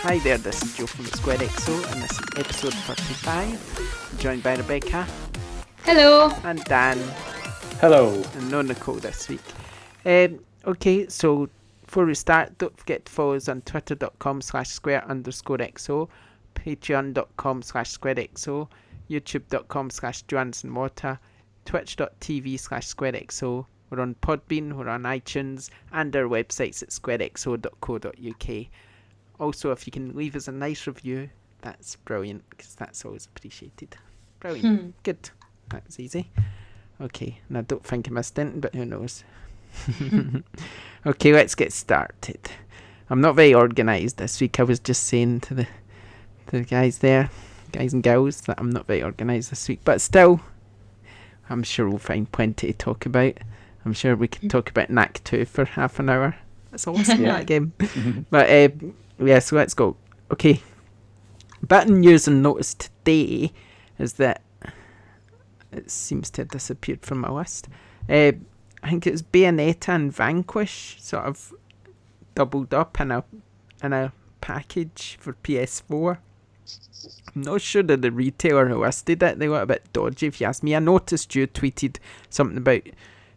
Hi there, this is Joe from SquareXO, and this is episode 35. I'm joined by Rebecca. Hello. And Dan. Hello. And no Nicole this week. Okay, so before we start, don't forget to follow us on twitter.com/square_XO, patreon.com/squarexo, youtube.com/johansonwater, twitch.tv/squarexo. We're on Podbean, we're on iTunes, and our website's at squarexo.co.uk. Also, if you can leave us a nice review, that's brilliant, because that's always appreciated. Brilliant. Good. That was easy. Okay, and I don't think I missed anything, but who knows. Okay, let's get started. I'm not very organised this week. I was just saying to the guys there, guys and girls, that I'm not very organised this week. But still, I'm sure we'll find plenty to talk about. I'm sure we can talk about Knack 2 for half an hour. That's awesome, that game. But yeah, so let's go. Okay. Bit of news and notice today is that it seems to have disappeared from my list. I think it was Bayonetta and Vanquish sort of doubled up in a package for PS4. I'm not sure that the retailer who listed it, they got a bit dodgy if you ask me. I noticed you tweeted something about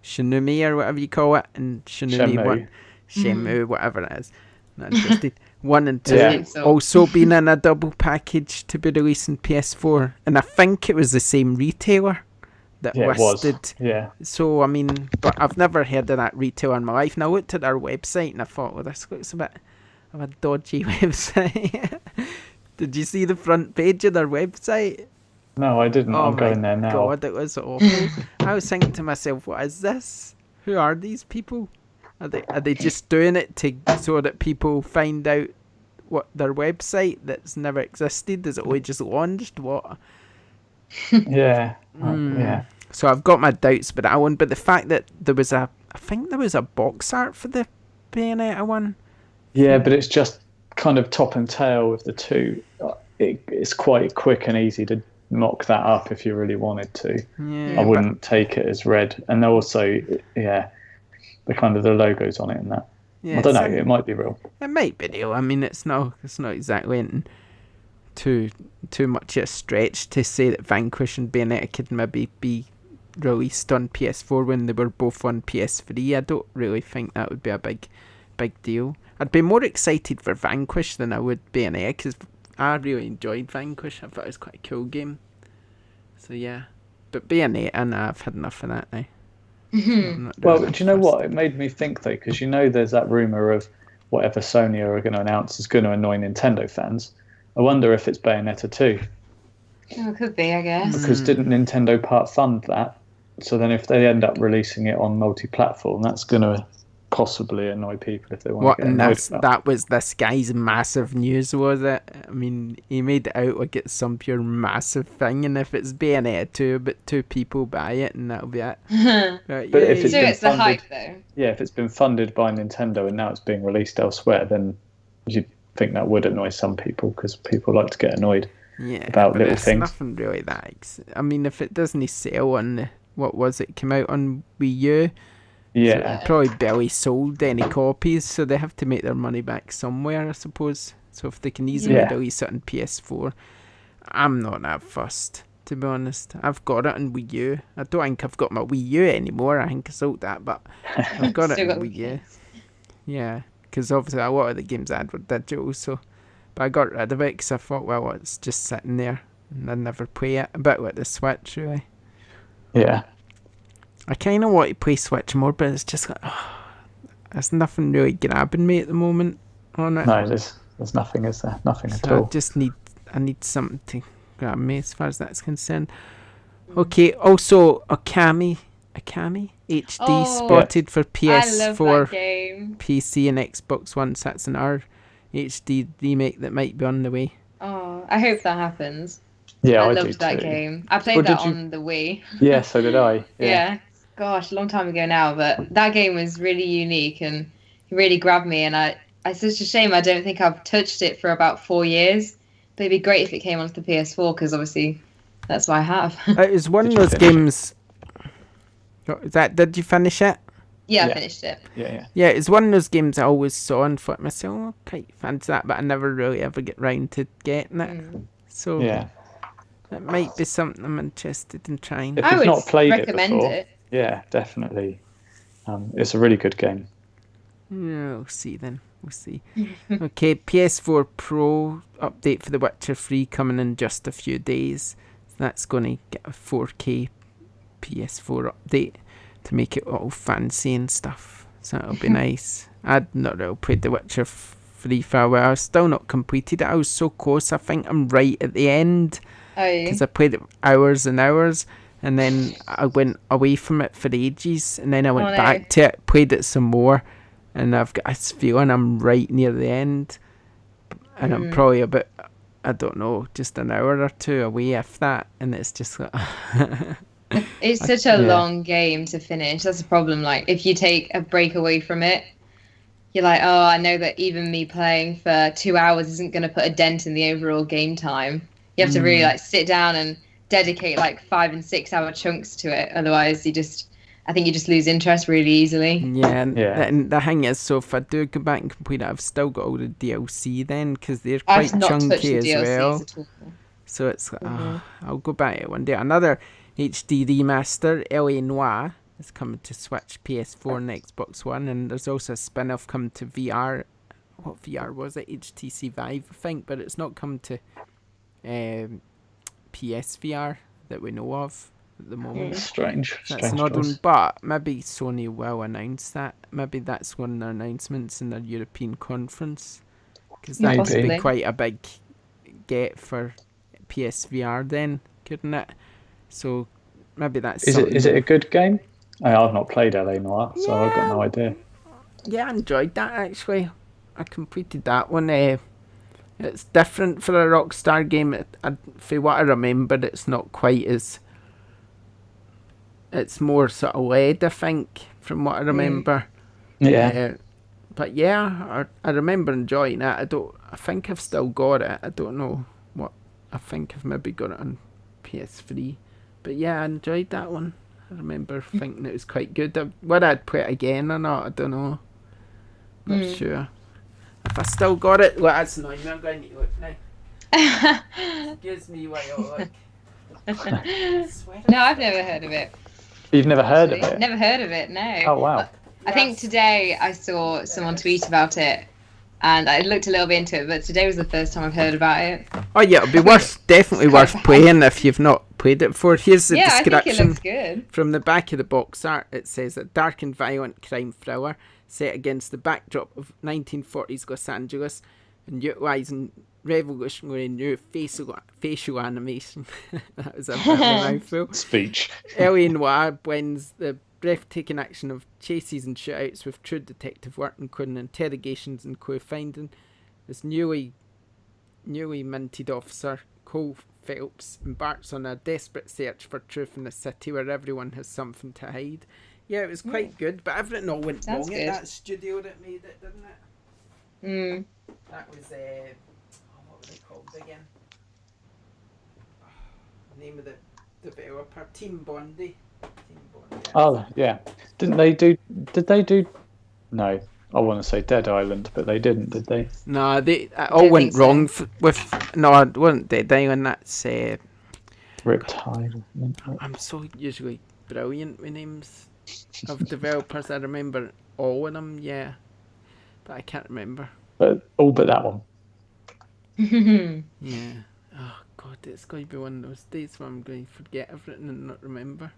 Shenmue or whatever you call it, and Shenmue, whatever it is. Not interested. 1 and 2 also been in a double package to be released in PS4, and I think it was the same retailer that listed. It was. Yeah. So I mean, but I've never heard of that retailer in my life. And I looked at their website and I thought, well, this looks a bit of a dodgy website. Did you see the front page of their website? No, I didn't. I'm going there now. God, it was awful. I was thinking to myself, what is this? Who are these people? Are they just doing it so that people find out what their website that's never existed? Is it only just launched? What? Yeah. Yeah. So I've got my doubts about that one, but the fact that I think there was a box art for the Bayonetta one. Yeah, but it's just kind of top and tail with the two. It's quite quick and easy to mock that up if you really wanted to. Yeah, I wouldn't take it as read. And also, the kind of the logos on it and that. Yeah, I don't know. It might be real. It might be real. I mean, it's not exactly too much a stretch to say that Vanquish and Bayonetta could maybe be released on PS4 when they were both on PS3. I don't really think that would be a big deal. I'd be more excited for Vanquish than I would Bayonetta, because I really enjoyed Vanquish. I thought it was quite a cool game. So yeah, but Bayonetta, nah, I've had enough of that now. Well, do you know what? It made me think though, because there's that rumor of whatever Sony are going to announce is going to annoy Nintendo fans. I wonder if it's Bayonetta 2. Oh, it could be, I guess. Because didn't Nintendo part fund that? So then if they end up releasing it on multi-platform, that's going to possibly annoy people if they want to get annoyed about. That was this guy's massive news, was it? I mean, he made it out like it's some pure massive thing, and if it's Bayonetta 2, but 2 people buy it, and that'll be it. But if it's the hype, though. Yeah, if it's been funded by Nintendo and now it's being released elsewhere, then you'd think that would annoy some people, because people like to get annoyed about little things. Nothing really that. I mean, if it doesn't sell on what was it? Came out on Wii U. Yeah. So it probably barely sold any copies, so they have to make their money back somewhere, I suppose. So if they can easily release it on PS4, I'm not that fussed, to be honest. I've got it on Wii U. I don't think I've got my Wii U anymore. I think I sold that, but I've got it on Wii U. Yeah, because obviously a lot of the games I had were digital, so. But I got rid of it because I thought, well, it's just sitting there, and I never play it. A bit like the Switch, really. Yeah. I kind of want to play Switch more, but it's just like, there's nothing really grabbing me at the moment on it. No, there's nothing, is there? Nothing at all. I need something to grab me as far as that's concerned. Okay, also Okami HD spotted for PS4, PC and Xbox One, so that's an HD remake that might be on the way. Oh, I hope that happens. Yeah, I loved that game. I played that on the Wii. Yeah, so did I. Yeah. Gosh, a long time ago now, but that game was really unique and it really grabbed me, and it's such a shame I don't think I've touched it for about 4 years. But it'd be great if it came onto the PS4, because obviously that's what I have. It was one of those games. Did you finish it? Yeah, I Yeah. finished it. Yeah. Yeah, it's one of those games I always saw and thought to myself, oh, quite fancy that, but I never really ever get round to getting it. So Yeah. it might be something I'm interested in trying. If I you've would not played it recommend before, it. yeah, definitely. It's a really good game. Yeah, we'll see then. We'll see. Okay, PS4 Pro update for The Witcher 3 coming in just a few days. That's going to get a 4K PS4 update to make it all fancy and stuff. So that'll be nice. I'd not really played The Witcher 3 for a while. I've still not completed it. I was so close. I think I'm right at the end. Oh, yeah. Because I played it hours and hours. And then I went away from it for ages. And then I went back to it, played it some more. And I've got this feeling I'm right near the end. And I'm probably about, I don't know, just an hour or two away, if that. And it's just like... It's such a long game to finish. That's the problem. Like, if you take a break away from it, you're like, oh, I know that even me playing for 2 hours isn't going to put a dent in the overall game time. You have to really like sit down and dedicate like 5 and 6 hour chunks to it. Otherwise, I think you just lose interest really easily. Yeah, and the thing is, so if I do go back and complete it, I've still got all the DLC then, because they're quite I've not touched chunky the as DLCs well. at all. So it's like, I'll go back to it one day. Another HD remaster, LA Noire, is coming to Switch, PS4 and Xbox One, and there's also a spin-off coming to VR. What VR was it? HTC Vive, I think, but it's not come to PSVR that we know of at the moment. Strange. That's an odd one, but maybe Sony will announce that. Maybe that's one of the announcements in their European conference, because that would be quite a big get for PSVR then, couldn't it? So maybe that's Is it a good game? I've not played LA Noire, so I've got no idea. Yeah, I enjoyed that actually. I completed that one. It's different for a Rockstar game. For what I remember, it's not quite as... It's more sort of lead, I think, from what I remember. Yeah. But yeah, I remember enjoying it. I think I've still got it. I don't know what... I think I've maybe got it on PS3. But yeah, I enjoyed that one. I remember thinking it was quite good. Whether I'd play it again or not, I don't know. Not sure. If I still got it, well, that's annoying me. I'm going to look now. Excuse me while you look. No, I've never heard of it. You've never heard of it? Never heard of it, no. Oh, wow. I think today I saw someone tweet about it, and I looked a little bit into it, but today was the first time I've heard about it. Oh yeah, it'll be definitely worth playing if you've not played it before. Here's the description. I think it looks good. From the back of the box art. It says a dark and violent crime thriller set against the backdrop of 1940s Los Angeles and utilising revolutionary new facial animation. That was a bit of a mouthful. Speech. LA Noire blends the breathtaking action of chases and shootouts with true detective work, including interrogations and clue finding. This newly minted officer, Cole Phelps, embarks on a desperate search for truth in a city where everyone has something to hide. Yeah, it was quite good, but everything all went wrong at that studio that made it, didn't it? That was, what were they called again? The name of the developer, Team Bondi. Oh, yeah. Did they do... No, I want to say Dead Island, but they didn't, did they? No, they all went wrong with... No, it wasn't Dead Island, that's... Riptide. I'm so usually brilliant with names of developers. I remember all of them, yeah. But I can't remember. But all but that one. Yeah. Oh, God, it's going to be one of those days where I'm going to forget everything and not remember.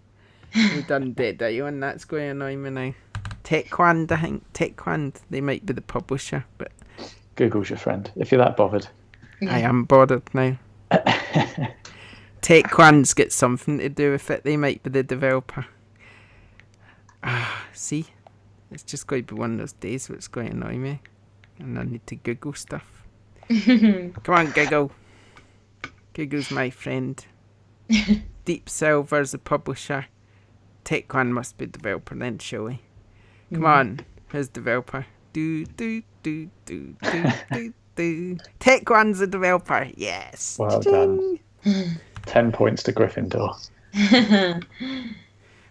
We've done Dead Island, that's going to annoy me now. Techland, I think. Techland, they might be the publisher, but... Google's your friend, if you're that bothered. I am bothered now. Techland's got something to do with it. They might be the developer. See? It's just going to be one of those days where it's going to annoy me. And I need to Google stuff. Come on, Google. Google's my friend. Deep Silver's the publisher. Techland must be the developer then, surely. Come on, who's the developer? Techland's the developer, yes. Well done. 10 points to Gryffindor.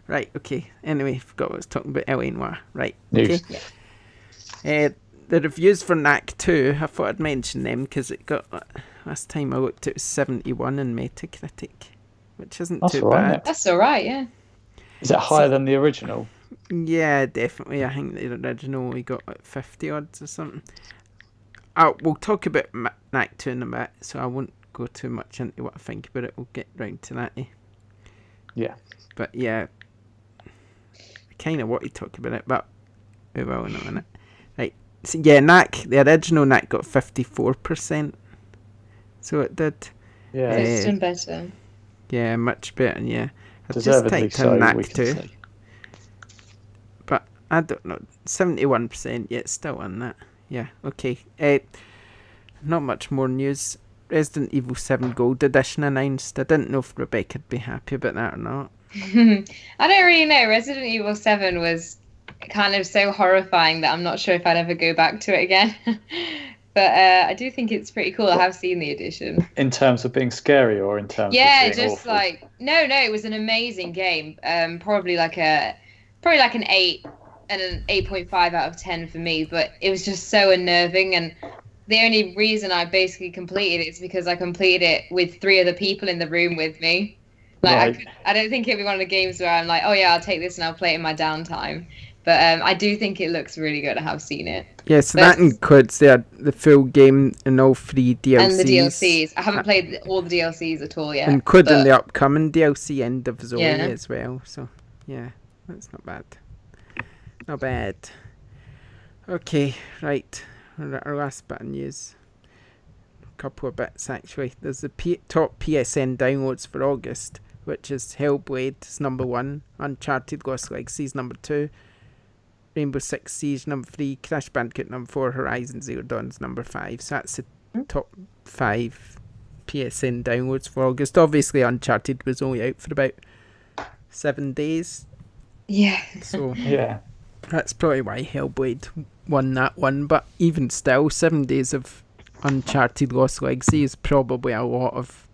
Right, okay. Anyway, forgot what I was talking about. L.A. Noire. Right, News. okay. The reviews for Knack 2, I thought I'd mention them because it got, last time I looked, it was 71 in Metacritic, which isn't That's too all right, bad. isn't it? That's all right, yeah. Is it higher than the original? Yeah, definitely. I think the original we got like 50 odds or something. We'll talk about Knack 2 in a bit, so I won't go too much into what I think about it. We'll get round to that. Yeah. But yeah, I kind of want to talk about it, but we will in a minute. Right. So yeah, Knack, the original Knack got 54%. So it did. Yeah. It's done better. Yeah, much better, yeah. I've just Deservedly typed so, in Knack we can 2. say. But I don't know, 71%, yeah, it's still on that. Yeah, okay. Not much more news. Resident Evil 7 Gold Edition announced. I didn't know if Rebecca'd be happy about that or not. I don't really know. Resident Evil 7 was kind of so horrifying that I'm not sure if I'd ever go back to it again. But I do think it's pretty cool. I have seen the edition. In terms of being scary or in terms of Yeah, being just awful? like no, it was an amazing game. Probably like an 8 and an 8.5 out of 10 for me. But it was just so unnerving, and the only reason I basically completed it is because I completed it with 3 other people in the room with me. Like Right. I don't think it'd be one of the games where I'm like, oh yeah, I'll take this and I'll play it in my downtime. But I do think it looks really good. I have seen it. Yeah, so that includes the full game and all 3 DLCs. And the DLCs. I haven't played all the DLCs at all yet. Including the upcoming DLC, End of Zoe, Yeah. as well. So, yeah, that's not bad. Not bad. Okay, right. Our last bit of news. A couple of bits, actually. There's the top PSN downloads for August, which is Hellblade is number 1, Uncharted Lost Legacy is number 2, Rainbow Six Siege number 3, Crash Bandicoot number 4, Horizon Zero Dawn's number 5. So that's the top 5 PSN downloads for August. Obviously, Uncharted was only out for about 7 days. Yeah. So Yeah. that's probably why Hellblade won that one. But even still, 7 days of Uncharted Lost Legacy is probably a lot of...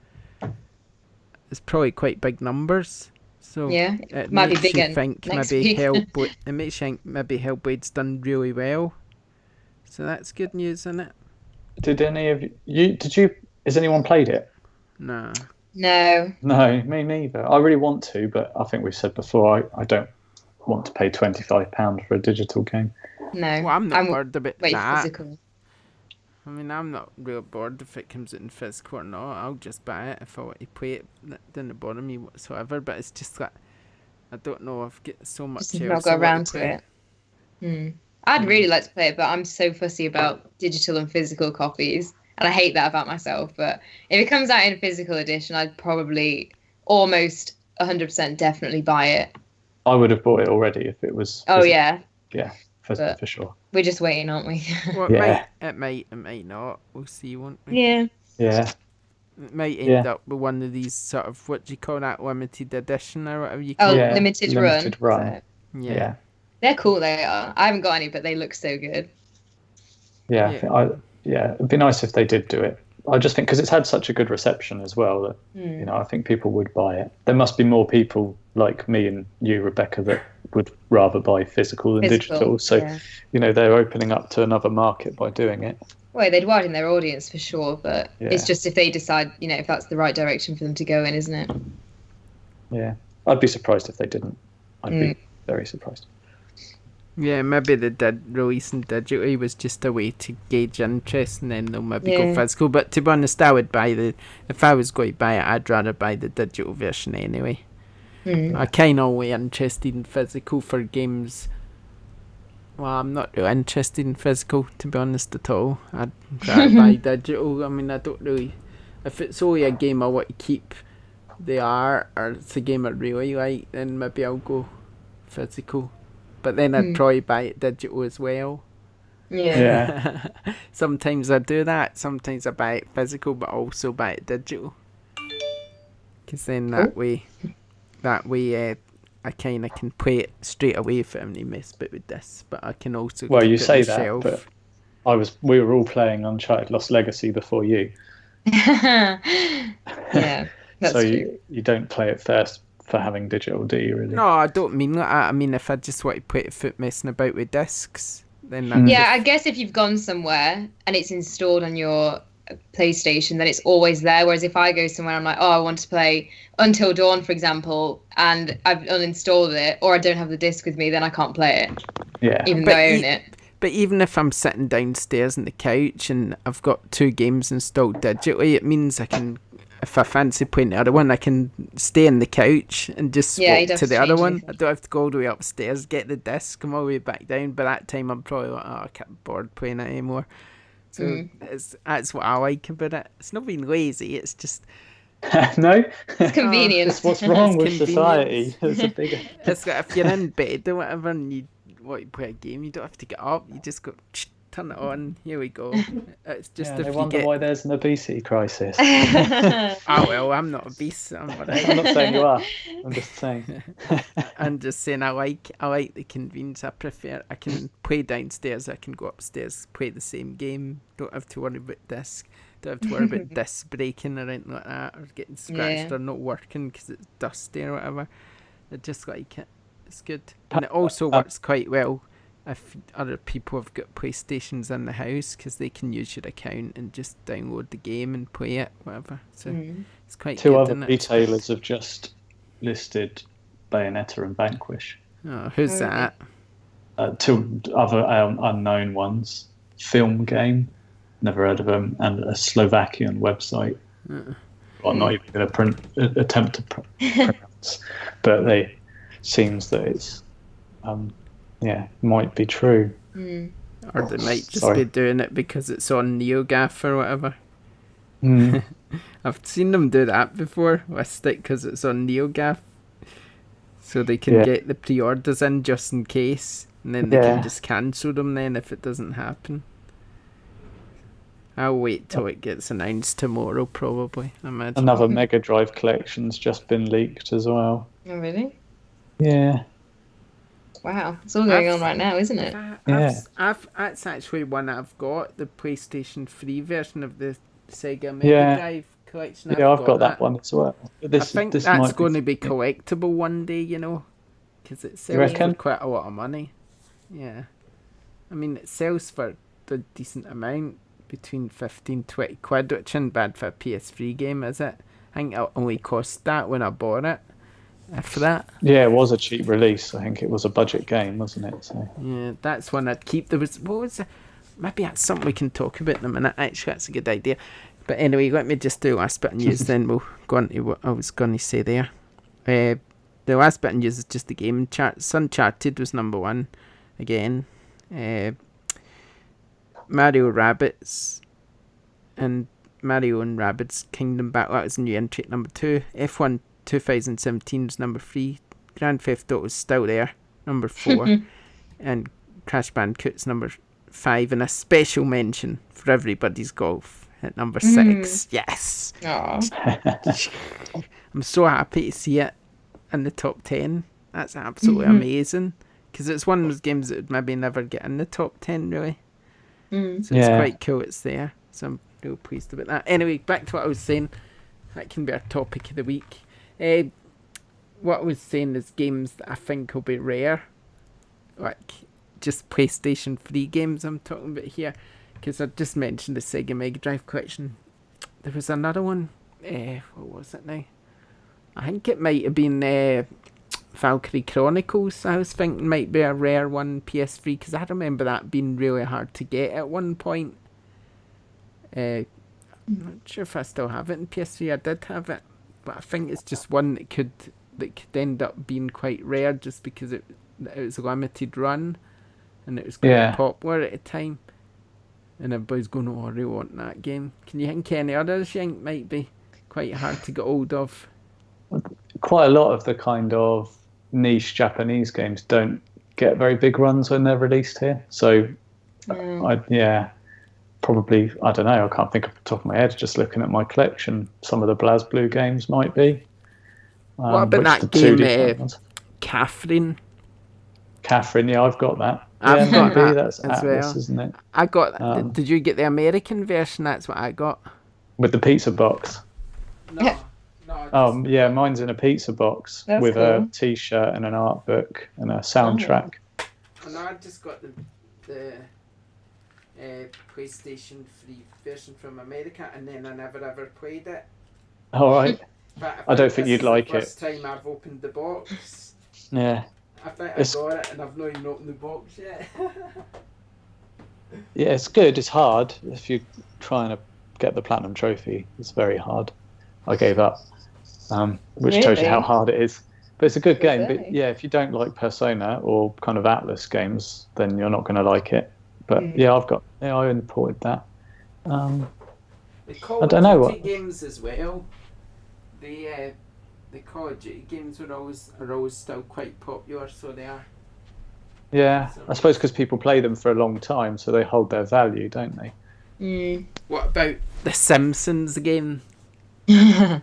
It's probably quite big numbers. So Yeah, it might be makes bigger you think next maybe week. Hellblade. It makes you think maybe Hellblade's done really well. So that's good news, isn't it? Did any of you? Did you? Has anyone played it? No. No. No, me neither. I really want to, but I think we've said before I don't want to pay £25 for a digital game. No. Well, I'm not bored about Wait, that. physical. I mean, I'm not real bored if it comes out in physical or not. I'll just buy it if I want to play it. That doesn't bother me whatsoever. But it's just that I don't know. I've got so much Just else not I go want around to to play. it. I'd really like to play it, but I'm so fussy about digital and physical copies. And I hate that about myself. But if it comes out in physical edition, I'd probably almost 100% definitely buy it. I would have bought it already if it was. Oh, yeah. Yeah, for sure. We're just waiting, aren't we? Well, Yeah. it might not. We'll see, won't we? Yeah. Yeah. It might end up with one of these sort of, what do you call that, limited edition or whatever you call Oh, it. Yeah, limited limited run. So Yeah. they're cool, they are. I haven't got any, but they look so good. Yeah. It'd be nice if they did do it. I just think because it's had such a good reception as well that I think people would buy it. There must be more people like me and you, Rebecca, that would rather buy physical than digital. So they're opening up to another market by doing it. Well, they'd widen their audience for sure, but it's just if they decide, if that's the right direction for them to go in, isn't it? Yeah, I'd be surprised if they didn't. I'd be very surprised. Yeah, maybe they did releasing digitally was just a way to gauge interest, and then they'll maybe go physical. But to be honest, I would buy if I was going to buy it, I'd rather buy the digital version anyway. I kind of only interested in physical for games. Well, I'm not really interested in physical, to be honest, at all. I'd rather buy digital. I mean, I don't really... If it's only a game I want to keep the art, or it's a game I really like, then maybe I'll go physical. But then I'd probably buy it digital as well. Yeah. Sometimes I do that. Sometimes I buy it physical, but also buy it digital. Because then that way, I kind of can play it straight away if I'm to mess bit with this. But I can also Well, keep you it say on the that, shelf. but we were all playing Uncharted Lost Legacy before you. Yeah, that's so true. you don't play it first for having digital, do you really? No, I don't mean that. I mean, if I just want to put a foot messing about with discs, then I guess if you've gone somewhere and it's installed on your PlayStation, then it's always there. Whereas if I go somewhere, I'm like, oh, I want to play Until Dawn, for example, and I've uninstalled it, or I don't have the disc with me, then I can't play it. Yeah. Even though I own it. But even if I'm sitting downstairs on the couch and I've got 2 games installed digitally, it means I can, if I fancy playing the other one, I can stay on the couch and just swap to the other one. I don't have to go all the way upstairs, get the disc, come all the way back down. By that time, I'm probably like, oh, I can't bored playing it anymore. So that's what I like about it. It's not being lazy, it's just... No? It's convenient. It's what's wrong with society. It's like if you're in bed or whatever and you want to play a game, you don't have to get up, you just go... Turn it on. Here we go. It's just if I you wonder why there's an obesity crisis. Oh well, I'm not obese. I'm not saying you are. I'm just saying. I'm just saying I like the convenience. I can play downstairs. I can go upstairs, play the same game. Don't have to worry about disc. Don't have to worry about disc breaking or anything like that, or getting scratched or not working because it's dusty or whatever. I just like it. It's good, and it also works quite well if other people have got PlayStations in the house, because they can use your account and just download the game and play it, whatever. So it's quite good. 2 other retailers have just listed Bayonetta and Vanquish. Oh, who's that? 2 other unknown ones. Film Game, never heard of them, and a Slovakian website. I'm not even going to attempt to pronounce, but they seems that it's might be true. Or they might just be doing it because it's on NeoGAF or whatever. I've seen them do that before, list it because it's on NeoGAF, so they can get the pre-orders in just in case, and then they can just cancel them then if it doesn't happen. I'll wait till it gets announced tomorrow, probably, I imagine. Another Mega Drive collection's just been leaked as well. Oh, really? Yeah. Wow, it's all going on right now, isn't it? That's actually one I've got, the PlayStation 3 version of the Sega Mega Drive collection. Yeah, I've got that one as well. I think that's going to be collectible one day, because it sells for quite a lot of money. Yeah. I mean, it sells for a decent amount, between 15-20 quid, which isn't bad for a PS3 game, is it? I think it only cost that when I bought it. For that, it was a cheap release. I think it was a budget game, wasn't it? So yeah, that's one I'd keep. Maybe that's something we can talk about in a minute. Actually, that's a good idea. But anyway, let me just do the last bit of news, then we'll go on to what I was going to say there. The last bit of news is just the game charts. Uncharted was number 1 again. Mario Rabbids and Rabbids Kingdom Battle, that was a new entry at number 2. F1 2017 was number 3. Grand Theft Auto is still there, number 4. And Crash Bandicoot's number 5. And a special mention for Everybody's Golf at number 6. Yes! I'm so happy to see it in the top 10. That's absolutely amazing. Because it's one of those games that would maybe never get in the top 10, really. So it's quite cool it's there. So I'm real pleased about that. Anyway, back to what I was saying. That can be our topic of the week. What I was saying is games that I think will be rare, like just PlayStation 3 games I'm talking about here, because I just mentioned the Sega Mega Drive collection. There was another one, what was it now? I think it might have been Valkyrie Chronicles. I was thinking might be a rare one PS3, because I remember that being really hard to get at one point. I'm not sure if I still have it in PS3. I did have it, but I think it's just one that could end up being quite rare, just because it was a limited run and it was quite popular at the time, and everybody's going, oh, I really want that game. Can you think any others you think might be quite hard to get hold of? Quite a lot of the kind of niche Japanese games don't get very big runs when they're released here, so probably, I don't know, I can't think off the top of my head, just looking at my collection, some of the BlazBlue games might be. What about that game, Catherine? Catherine, yeah, I've got that. I've got that that's as Atlas, well. Isn't it? I got, did you get the American version? That's what I got. With the pizza box? No, No, Yeah, mine's in a pizza box with a T-shirt and an art book and a soundtrack. No, I just got the PlayStation 3 version from America, and then I never ever played it. All right. But I don't think you'd like it. First time I've opened the box. Yeah. I think I got it, and I've not even opened the box yet. Yeah, it's good. It's hard if you're trying to get the platinum trophy. It's very hard. I gave up, which tells you how hard it is. But it's a good game. But yeah, if you don't like Persona or kind of Atlas games, then you're not going to like it. But I imported that. I don't know what games as well. The Call of Duty games are always still quite popular, so they are. Yeah, I suppose because people play them for a long time, so they hold their value, don't they? Mm. What about the Simpsons game? Did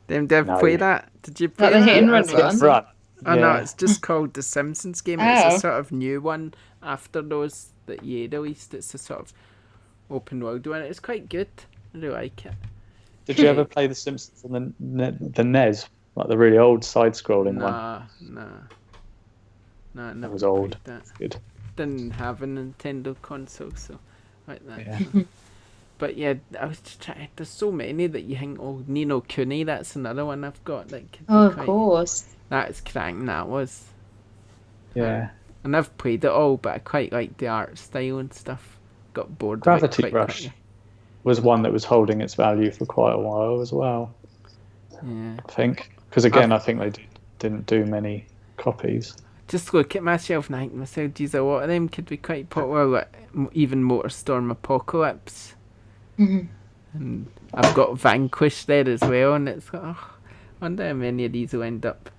you ever play that? Did you play the hit and run one? Oh no, it's just called the Simpsons game. It's a sort of new one after those that EA released. It's a sort of open world one. It's quite good. I really like it. Did you ever play the Simpsons on the NES, like the really old side-scrolling one? No, that was old. That's good. Didn't have a Nintendo console, so like that. Yeah. But yeah, I was just trying. There's so many that you think, oh, Nino Kuni, that's another one I've got. Of course. That's cracking. That was. Yeah. And I've played it all, but I quite like the art style and stuff. Got bored. Gravity Rush was one that was holding its value for quite a while as well. Yeah. I think because again, I think they didn't do many copies. Just look at myself and I think to myself, geez, a lot of them could be quite popular, like even MotorStorm Apocalypse. Mm-hmm. And I've got Vanquish there as well, and it's I wonder how many of these will end up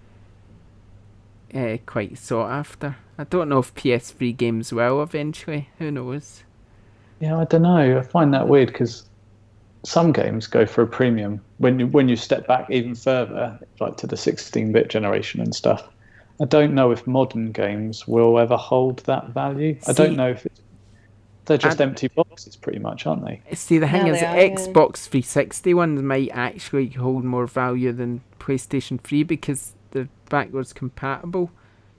quite sought after. I don't know if PS3 games will eventually. Who knows? Yeah, I don't know. I find that weird because some games go for a premium when you step back even further, like to the 16-bit generation and stuff. I don't know if modern games will ever hold that value. I don't know if they're just empty boxes pretty much, aren't they? See, the thing is, Xbox 360 ones might actually hold more value than PlayStation 3 because they're backwards compatible.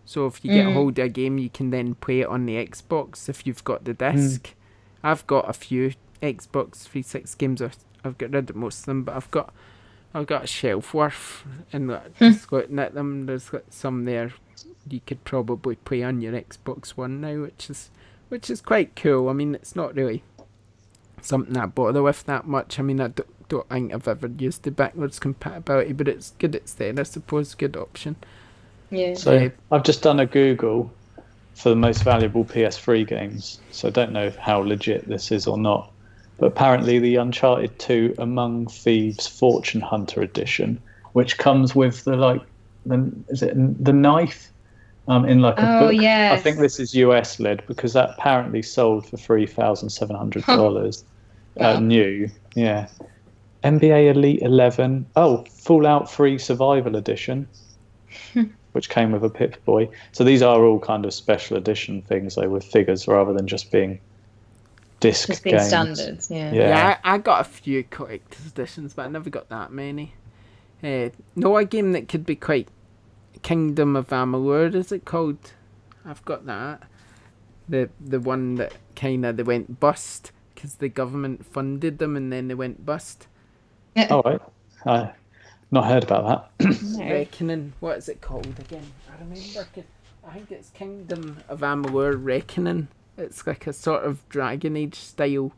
So if you get hold of a game, you can then play it on the Xbox if you've got the disc. I've got a few Xbox 360 games. I've got rid of most of them, but I've got a shelf worth, and just looking at them, there's some there you could probably play on your Xbox One now, which is quite cool. I mean, it's not really something I bother with that much. I mean, I don't think I've ever used the backwards compatibility, but it's good. It's there, I suppose. Good option. Yeah. So I've just done a Google for the most valuable PS3 games. So I don't know how legit this is or not. But apparently the Uncharted 2 Among Thieves Fortune Hunter edition, which comes with the knife in like a book. Yes. I think this is US led because that apparently sold for $3,700 new. Yeah. NBA Elite 11. Oh, Fallout 3 Survival Edition, which came with a Pip-Boy. So these are all kind of special edition things, though, with figures rather than just being disc just being games. Standards. Yeah, I got a few collector's editions, but I never got that many. No, a game that could be quite Kingdom of Amalur, is it called? I've got that. The one that kind of they went bust because the government funded them and then they went bust. All right. Not heard about that. Reckoning. What is it called again? I remember. I think it's Kingdom of Amalur Reckoning. It's like a sort of Dragon Age style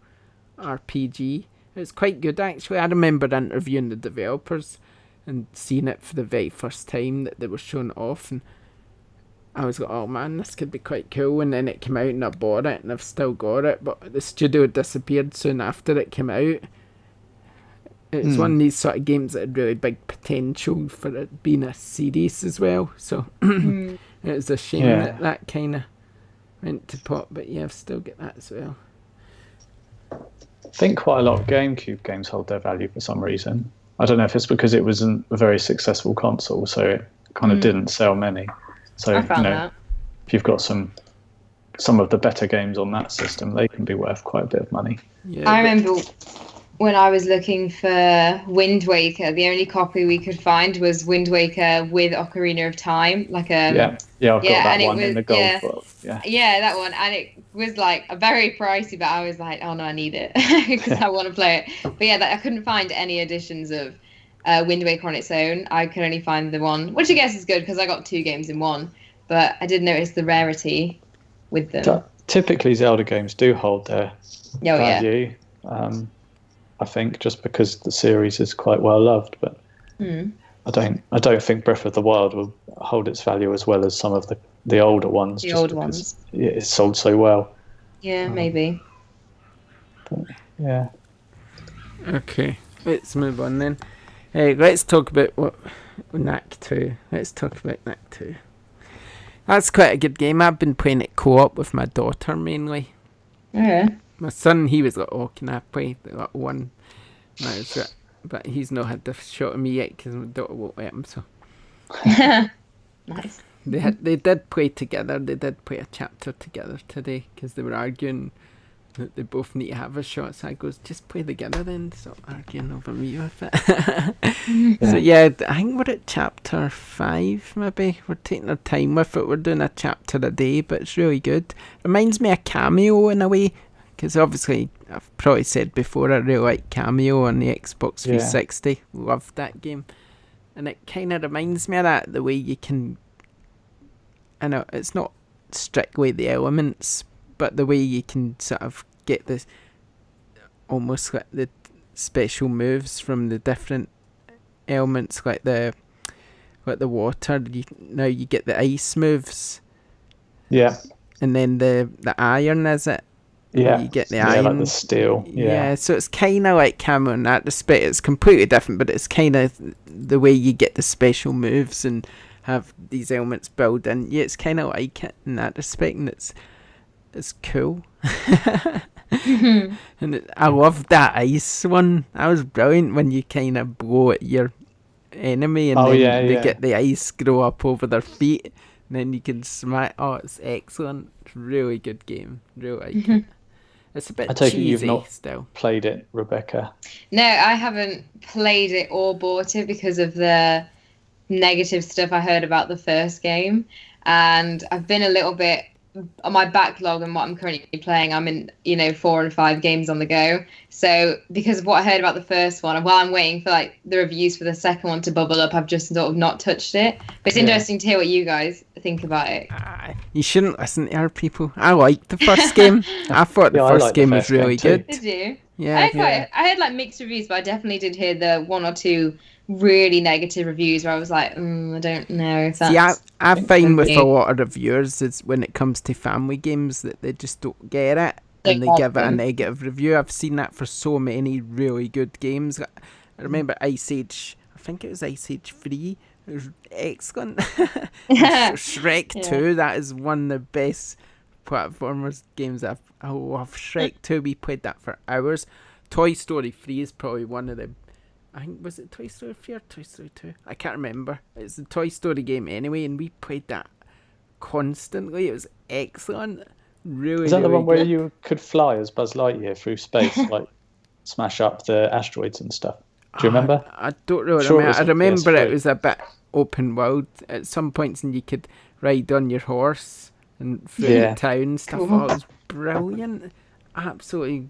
RPG. It's quite good actually. I remember interviewing the developers and seeing it for the very first time that they were showing it off, and I was like, oh man, this could be quite cool. And then it came out and I bought it and I've still got it, but the studio disappeared soon after it came out. It's one of these sort of games that had really big potential for it being a series as well. So it was a shame that kind of went to pot. But yeah, I've still got that as well. I think quite a lot of GameCube games hold their value for some reason. I don't know if it's because it wasn't a very successful console, so it kind of didn't sell many. So I found that. If you've got some of the better games on that system, they can be worth quite a bit of money. Yeah, I remember when I was looking for Wind Waker, the only copy we could find was Wind Waker with Ocarina of Time, like a I've got that one in the gold book. Yeah, that one, and it was like a very pricey, but I was like, oh no, I need it because I want to play it. But yeah, I couldn't find any editions of Wind Waker on its own. I could only find the one, which I guess is good because I got 2 games in one. But I did notice the rarity with them. Typically, Zelda games do hold their value. I think just because the series is quite well loved, but I don't think Breath of the Wild will hold its value as well as some of the older ones. It's sold so well. Yeah, maybe. But, yeah. Okay, let's move on then. Let's talk about Knack 2. Let's talk about Knack 2. That's quite a good game. I've been playing it co-op with my daughter mainly. Yeah. My son, he was like, oh, can I play the little one? But he's not had the shot of me yet because my daughter won't let him, so. Nice. They did play together. They did play a chapter together today because they were arguing that they both need to have a shot. So I goes, just play together then. Stop arguing over me with it. So yeah, I think we're at chapter 5 maybe. We're taking our time with it. We're doing a chapter a day, but it's really good. Reminds me of Cameo in a way. Because obviously, I've probably said before, I really like Cameo on the Xbox 360. Loved that game. And it kind of reminds me of that, the way you can... I know, it's not strictly the elements, but the way you can sort of get this... almost like the special moves from the different elements, like the water. Now you get the ice moves. Yeah. And then the iron, is it? Yeah, you get the iron, like the steel. Yeah, so it's kind of like Cameo in that respect. It's completely different, but it's kind of the way you get the special moves and have these elements built in. Yeah, it's kind of like it in that respect, and it's cool. And I love that ice one. That was brilliant when you kind of blow at your enemy and then they get the ice grow up over their feet, and then you can smack. Oh, it's excellent. It's a really good game. Really like it. It's a bit cheesy. I take it you've not played it, Rebecca. No, I haven't played it or bought it because of the negative stuff I heard about the first game. And I've been a little bit on my backlog and what I'm currently playing. I'm in, 4 and 5 games on the go. So because of what I heard about the first one, and while I'm waiting for like the reviews for the second one to bubble up, I've just sort of not touched it. But it's interesting to hear what you guys think about it. You shouldn't listen to our people. I liked the first game. I thought the first game was really good. Did you? Yeah. I heard like mixed reviews, but I definitely did hear the 1 or 2 really negative reviews where I was like, I don't know if that's... See, I find with a lot of reviewers is when it comes to family games that they just don't get it and they give it a negative review. I've seen that for so many really good games. I remember Ice Age, I think it was Ice Age 3. It was excellent. Shrek 2, that is one of the best platformers games I love. Shrek 2, we played that for hours. Toy Story 3 is probably one of the... I think, was it Toy Story 3 or Toy Story 2? I can't remember. It's a Toy Story game anyway, and we played that constantly. It was excellent. Really, is that really the one good. where you could fly as Buzz Lightyear through space, like smash up the asteroids and stuff? Do you remember? I don't really remember. I remember it was a bit open world at some points, and you could ride on your horse and through the town and stuff. Cool. Oh, it was brilliant. Absolutely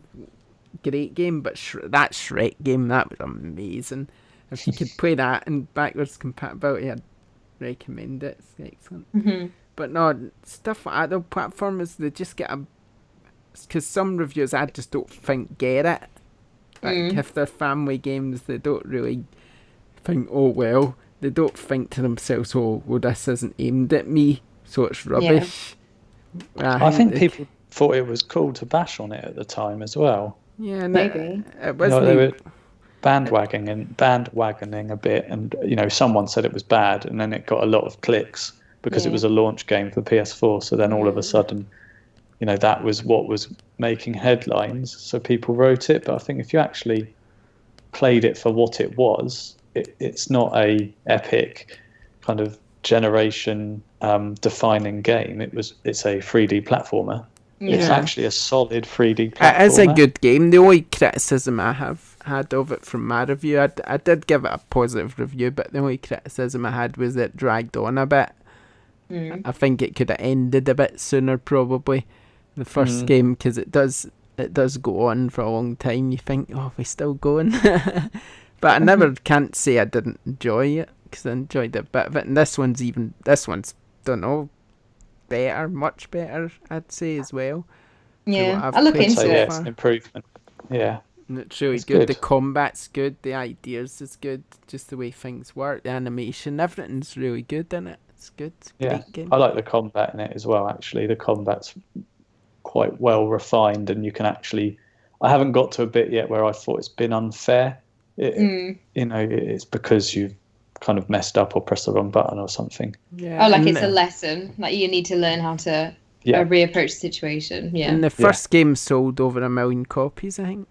great game, but that Shrek game, that was amazing. If you could play that in backwards compatibility, I'd recommend it. It's excellent. Mm-hmm. But no, stuff like that, the platformers, they just get because some reviews I just don't think get it. Like if they're family games, they don't really think, oh well, they don't think to themselves, oh well, this isn't aimed at me, so it's rubbish. I think people thought it was cool to bash on it at the time as well. Yeah, maybe. It wasn't. They were bandwagoning a bit, and someone said it was bad, and then it got a lot of clicks because it was a launch game for PS4. So then all of a sudden, that was what was making headlines. So people wrote it. But I think if you actually played it for what it was, it's not a epic kind of generation defining game. It's a 3D platformer. Yeah. It's actually a solid 3D platformer. It is a good game. The only criticism I have had of it from my review. I did give it a positive review, but the only criticism I had was it dragged on a bit. I think it could have ended a bit sooner, probably, the first game, because it does go on for a long time. You think, oh, we're still going? But I never can't say I didn't enjoy it, because I enjoyed a bit of it. And this one's, don't know, better, much better, I'd say, as well. Yeah, I'll look into it. It's an improvement. Yeah. And it's really good. The combat's good, the ideas is good, just the way things work, the animation, everything's really good in it. It's good. It's a great game. I like the combat in it as well, actually. The combat's quite well refined, and you can actually... I haven't got to a bit yet where I thought it's been unfair. It's because you've kind of messed up or pressed the wrong button or something. Yeah. Oh, like it's a lesson. Like you need to learn how to reapproach the situation. Yeah. And the first game sold over 1 million copies, I think.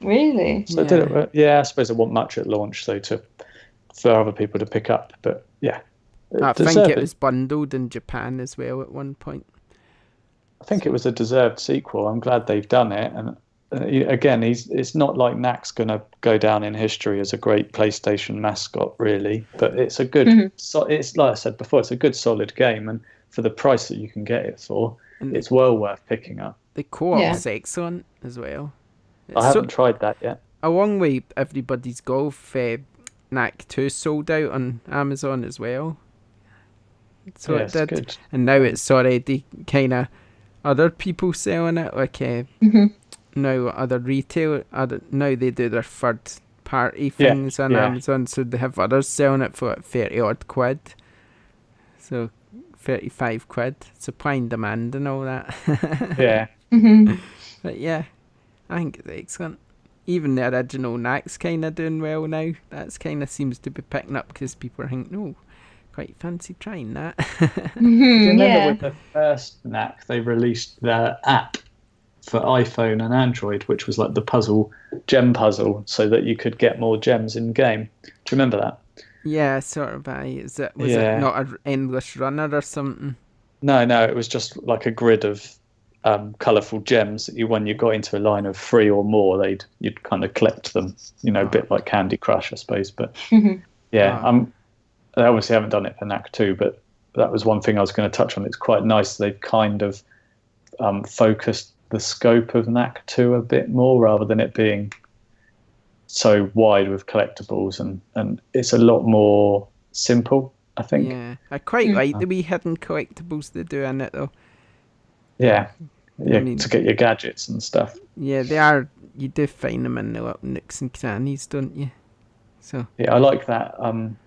Really? So did it? Yeah, I suppose it wasn't much at launch, though, for other people to pick up. But yeah. I think it was bundled in Japan as well at one point. I think it was a deserved sequel. I'm glad they've done it. And again, it's not like Knack's going to go down in history as a great PlayStation mascot, really. But it's a good... it's like I said before, it's a good, solid game. And for the price that you can get it for, it's well worth picking up. The co-op's excellent as well. I haven't tried that yet. Along with Everybody's Golf, Knack 2 sold out on Amazon as well. So it did. Good. And now it's already kind of other people selling it, like now other retail, now they do their third party things on Amazon, so they have others selling it for 30 odd quid. So 35 quid, supply and demand and all that. Yeah. But yeah, I think it's excellent. Even the original Knack's kind of doing well now. That's kind of seems to be picking up because people are thinking, oh, quite fancy trying that. Do you remember with the first Knack, they released their app for iPhone and Android, which was like the gem puzzle, so that you could get more gems in game. Do you remember that? Yeah, sort of. Was it not an endless runner or something? No, it was just like a grid of colourful gems that when you got into a line of 3 or more, you'd kind of collect them. A bit like Candy Crush, I suppose. But I obviously haven't done it for Knack 2, but that was one thing I was going to touch on. It's quite nice they've kind of focused the scope of Knack 2 a bit more, rather than it being so wide with collectibles, and it's a lot more simple, I think. Yeah, I quite like the wee hidden collectibles they do in it, though. Yeah, to get your gadgets and stuff. Yeah, they are. You do find them in the little nooks and crannies, don't you? So yeah, I like that.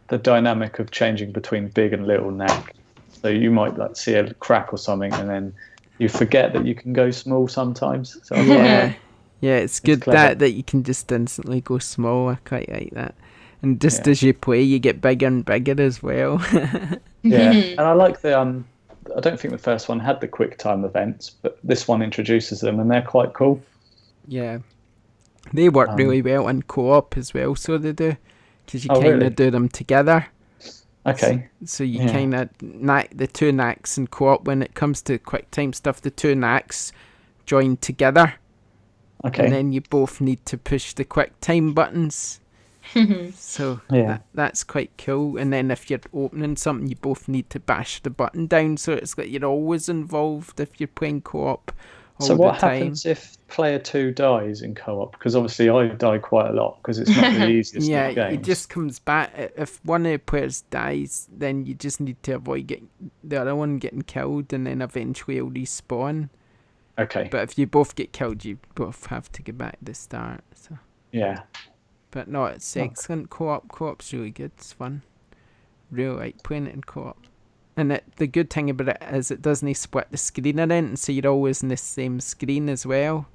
The dynamic of changing between big and little Knack. So you might see a crack or something, and then you forget that you can go small sometimes. So yeah, it's good that you can just instantly go small. I quite like that. And just as you play, you get bigger and bigger as well. Yeah, and I like the I don't think the first one had the quick time events, but this one introduces them, and they're quite cool. Yeah, they work really well in co-op as well, so they do, because you kind of do them together. Okay. So you kind of the two Knacks in co-op, when it comes to quick time stuff, the two Knacks join together. Okay. And then you both need to push the quick time buttons. So that's quite cool. And then if you're opening something, you both need to bash the button down. So it's like you're always involved if you're playing co-op. So what happens if player 2 dies in co-op? Because obviously I die quite a lot because it's not the easiest of games. Yeah, it just comes back. If one of the players dies, then you just need to avoid the other one getting killed, and then eventually it'll respawn. Okay. But if you both get killed, you both have to get back to the start. So. Yeah. But no, it's excellent co-op. Co-op's really good. It's fun. Really like playing it in co-op. And the good thing about it is it doesn't split the screen around, so you're always in the same screen as well.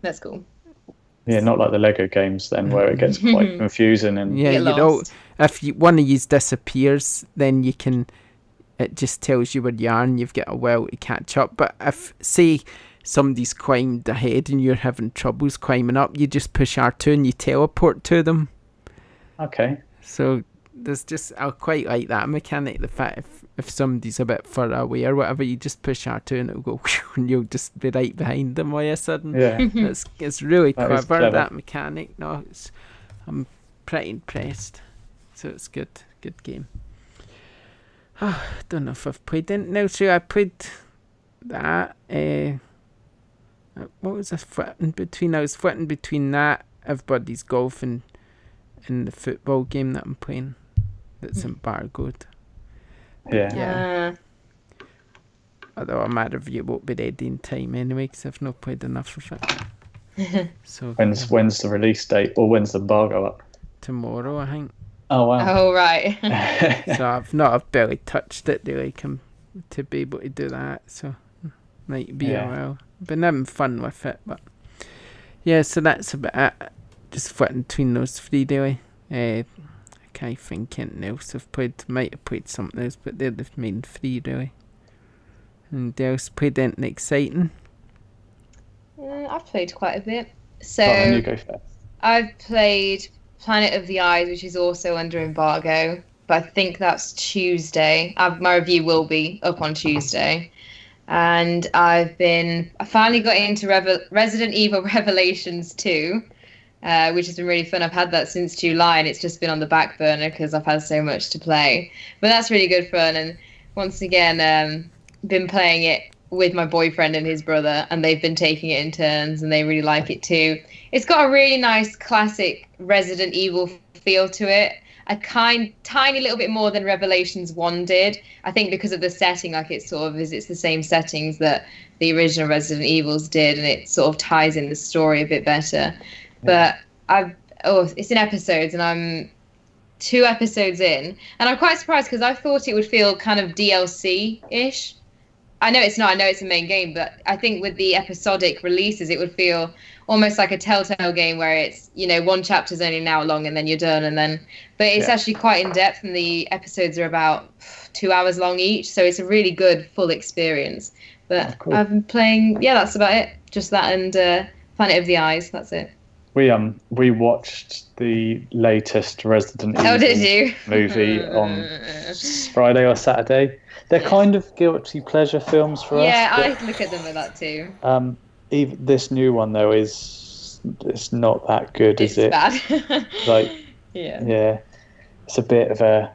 That's cool. Yeah, not like the Lego games then, where it gets quite confusing and if one of you disappears, then you can. It just tells you where you are, and you've got a while to catch up. But if say somebody's climbed ahead and you're having troubles climbing up, you just push R2 and you teleport to them. Okay. So there's just I quite like that mechanic. The fact if somebody's a bit further away or whatever, you just push R2 and it'll go and you'll just be right behind them all of a sudden. Yeah, It's really That clever, is that mechanic. No, I'm pretty impressed. So it's good game. I don't know if I've played it now. So I played that. What was I flitting between? I was flitting between that, Everybody's Golf, and the football game that I'm playing that's embargoed. Yeah. Although my review won't be ready in time anyway because I've not played enough of it. So When's the release date, or when's the embargo up? tomorrow, I think. Oh wow. Oh, right. So I've barely touched it really to be able to do that. So might be a while. Been having fun with it, but yeah. So that's about it. Just flitting between those three really. I can't think anything else I've played. Might have played something else, but they're the main three really. And else played anything exciting? I've played quite a bit. So You go first. I've played Planet of the Eyes, which is also under embargo, but I think that's Tuesday. My review will be up on Tuesday. And I finally got into Resident Evil Revelations 2, which has been really fun. I've had that since July, and it's just been on the back burner because I've had so much to play. But that's really good fun. And once again, been playing it with my boyfriend and his brother, and they've been taking it in turns, and they really like it too. It's got a really nice classic Resident Evil feel to it. A tiny little bit more than Revelations 1 did. I think because of the setting, like it sort of visits the same settings that the original Resident Evils did, and it sort of ties in the story a bit better. But it's in episodes, and I'm 2 episodes in, and I'm quite surprised because I thought it would feel kind of DLC-ish. I know it's not. I know it's a main game, but I think with the episodic releases, it would feel almost like a Telltale game where it's, one chapter's only an hour long and then you're done. But it's actually quite in depth, and the episodes are about 2 hours long each. So it's a really good full experience. But cool. I've been playing, that's about it. Just that and Planet of the Eyes. That's it. We watched the latest Resident Evil did you? movie on Friday or Saturday. They're kind of guilty pleasure films for us. Yeah, I look at them with that too. Even this new one though it's not that good, is it? It's bad. Like yeah, it's a bit of a.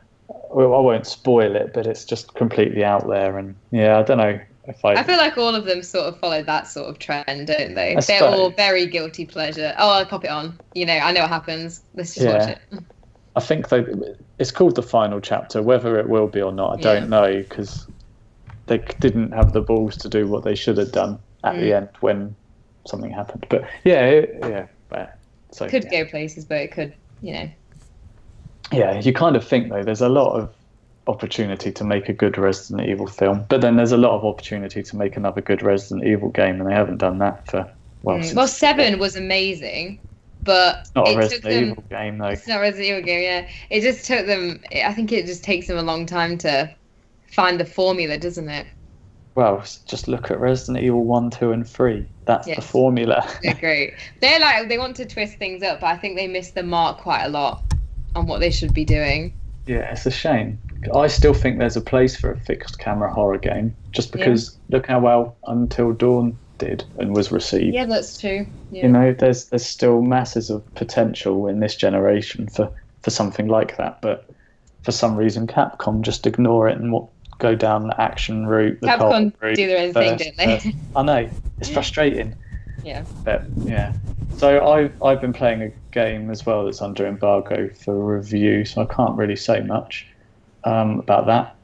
Well, I won't spoil it, but it's just completely out there, and I don't know if I feel like all of them sort of follow that sort of trend, don't they? I They're suppose. all very guilty pleasure. Oh, I'll pop it on. I know what happens. Let's just watch it. I think it's called The Final Chapter. Whether it will be or not, I don't know, because they didn't have the balls to do what they should have done at the end when something happened. But Could go places, but it could, Yeah, you kind of think though there's a lot of opportunity to make a good Resident Evil film, but then there's a lot of opportunity to make another good Resident Evil game, and they haven't done that for well, 7 was amazing. But it's not a Resident Evil game, though. It's not a Resident Evil game, yeah. It just took them. I think it just takes them a long time to find the formula, doesn't it? Well, just look at Resident Evil 1, 2, and 3. That's the formula. They're great. They want to twist things up, but I think they miss the mark quite a lot on what they should be doing. Yeah, it's a shame. I still think there's a place for a fixed camera horror game, just because look how well Until Dawn did and was received. Yeah, that's true. Yeah. There's still masses of potential in this generation for something like that, but for some reason Capcom just ignore it and go down the action route. The Capcom route do their own thing, don't they? I know, it's frustrating. Yeah. But so I've been playing a game as well that's under embargo for review, so I can't really say much about that.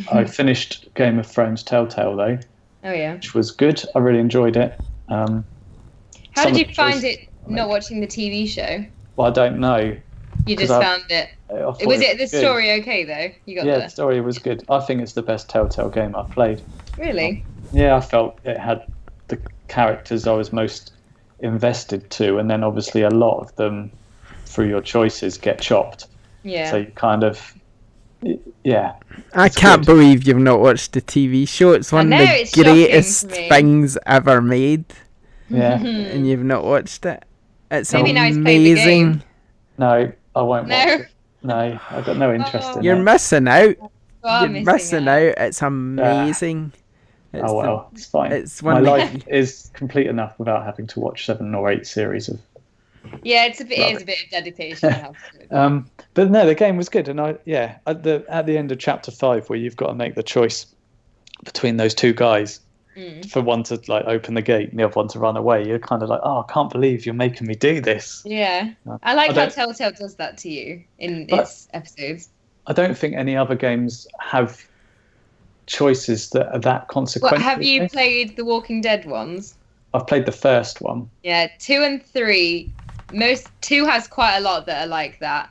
I finished Game of Thrones Telltale though. Oh yeah, which was good. I really enjoyed it. How did you find it not watching the TV show? Well, I don't know. You just found it. Was it the story okay though? You got the story was good. I think it's the best Telltale game I've played. Really? I felt it had the characters I was most invested to, and then obviously a lot of them through your choices get chopped. Yeah. So you kind of I can't believe you've not watched the TV show. It's one of the greatest things ever made. Yeah. And you've not watched it. It's Maybe amazing. now he's played the game. No, I won't watch it. No, I got no interest in You're it. missing out. You're missing out. It's amazing. Oh well, it's fine. It's My one life is complete enough without having to watch 7 or 8 series of. Yeah, it is a bit of dedication. I have to. But no, the game was good, and at the end of chapter 5, where you've got to make the choice between those two guys, for one to like open the gate and the other one to run away, you're kind of like, oh, I can't believe you're making me do this. Yeah, I like how Telltale does that to you in its episodes. I don't think any other games have choices that are that consequential. Have you played the Walking Dead ones? I've played the first one. Yeah, 2 and 3. 2 has quite a lot that are like that,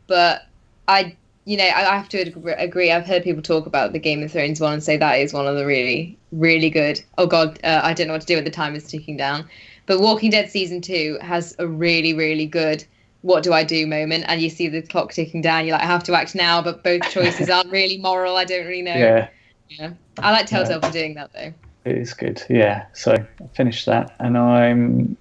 but I have to agree. I've heard people talk about the Game of Thrones one and say that is one of the really, really good. Oh God, I don't know what to do at the time is ticking down. But Walking Dead season 2 has a really, really good what do I do moment, and you see the clock ticking down. You're like, I have to act now, but both choices aren't really moral. I don't really know. Yeah. I like Telltale for doing that though. It is good. Yeah. So I finished that, and I'm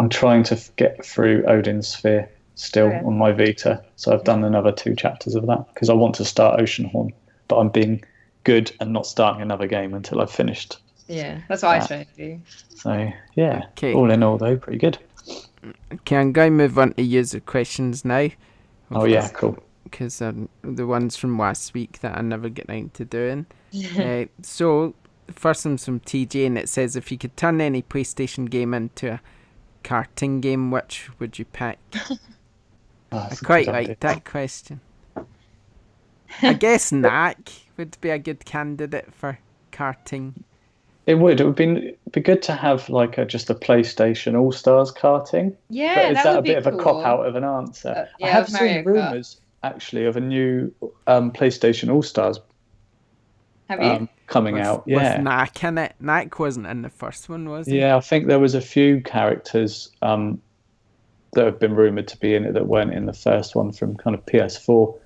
trying to get through Odin's Sphere still on my Vita. So I've done another 2 chapters of that because I want to start Oceanhorn, but I'm being good and not starting another game until I've finished. Yeah, that's what I try to do. So yeah, all in all though, pretty good. Okay, I'm going to move on to user questions now. Oh yeah, cool. Because the ones from last week that I never get around to doing. So first one's from TJ, and it says, if you could turn any PlayStation game into a karting game, which would you pick? I quite like that question. I guess Knack would be a good candidate for karting. It would. It would be good to have like just a PlayStation All Stars karting. Yeah, but is that would a bit cool. of a cop out of an answer? Yeah, I have seen rumours actually of a new PlayStation All Stars. Have you? Coming out? Yeah. With Knack in it. Knack wasn't in the first one, was he? Yeah, I think there was a few characters that have been rumoured to be in it that weren't in the first one from kind of PS4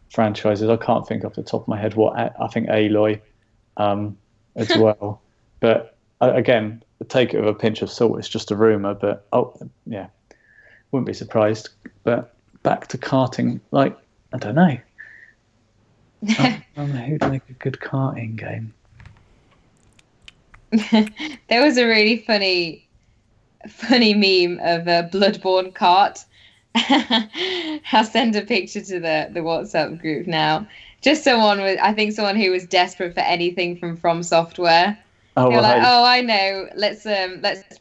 franchises. I can't think off the top of my head what. I think Aloy as well. But again, take it with a pinch of salt. It's just a rumour. But wouldn't be surprised. But back to karting, like, I don't know. I don't know who'd make a good karting game. There was a really funny meme of a Bloodborne kart. I'll send a picture to the WhatsApp group now. Just someone who was desperate for anything from Software. Oh, they were like, oh, I know. Let's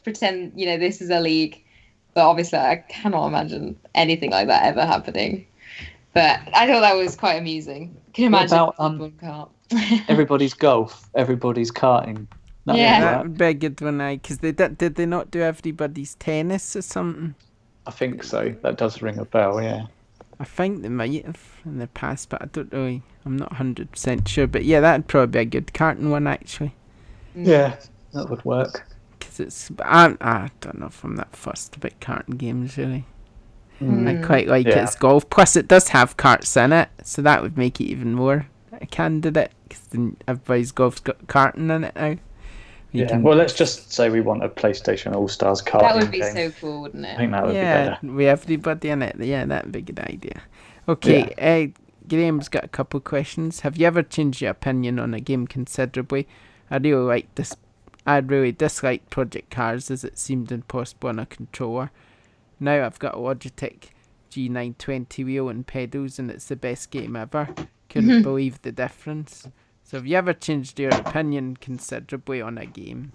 pretend this is a league. But obviously, I cannot imagine anything like that ever happening. But I thought that was quite amusing. Can you imagine Bloodborne kart? Everybody's golf, everybody's karting. That would be a good one, because did they not do everybody's tennis or something? I think so. That does ring a bell, yeah. I think they might have in the past, but I don't really. I'm not 100% sure. But yeah, that'd probably be a good karting one, actually. Yeah, that would work. Because I don't know if I'm that fussed about karting games, really. I quite like it's golf. Plus, it does have karts in it, so that would make it even more a candidate, because everybody's golf's got karting in it now. Well, let's just say we want a PlayStation All Stars karting That would be game. so cool, wouldn't it? I think that would be better. With everybody in it. Yeah, that'd be a good idea. Okay, Graham's got a couple of questions. Have you ever changed your opinion on a game considerably? I really disliked Project Cars as it seemed impossible on a controller. Now I've got a Logitech G920 wheel and pedals, and it's the best game ever. Couldn't believe the difference. So have you ever changed your opinion considerably on a game?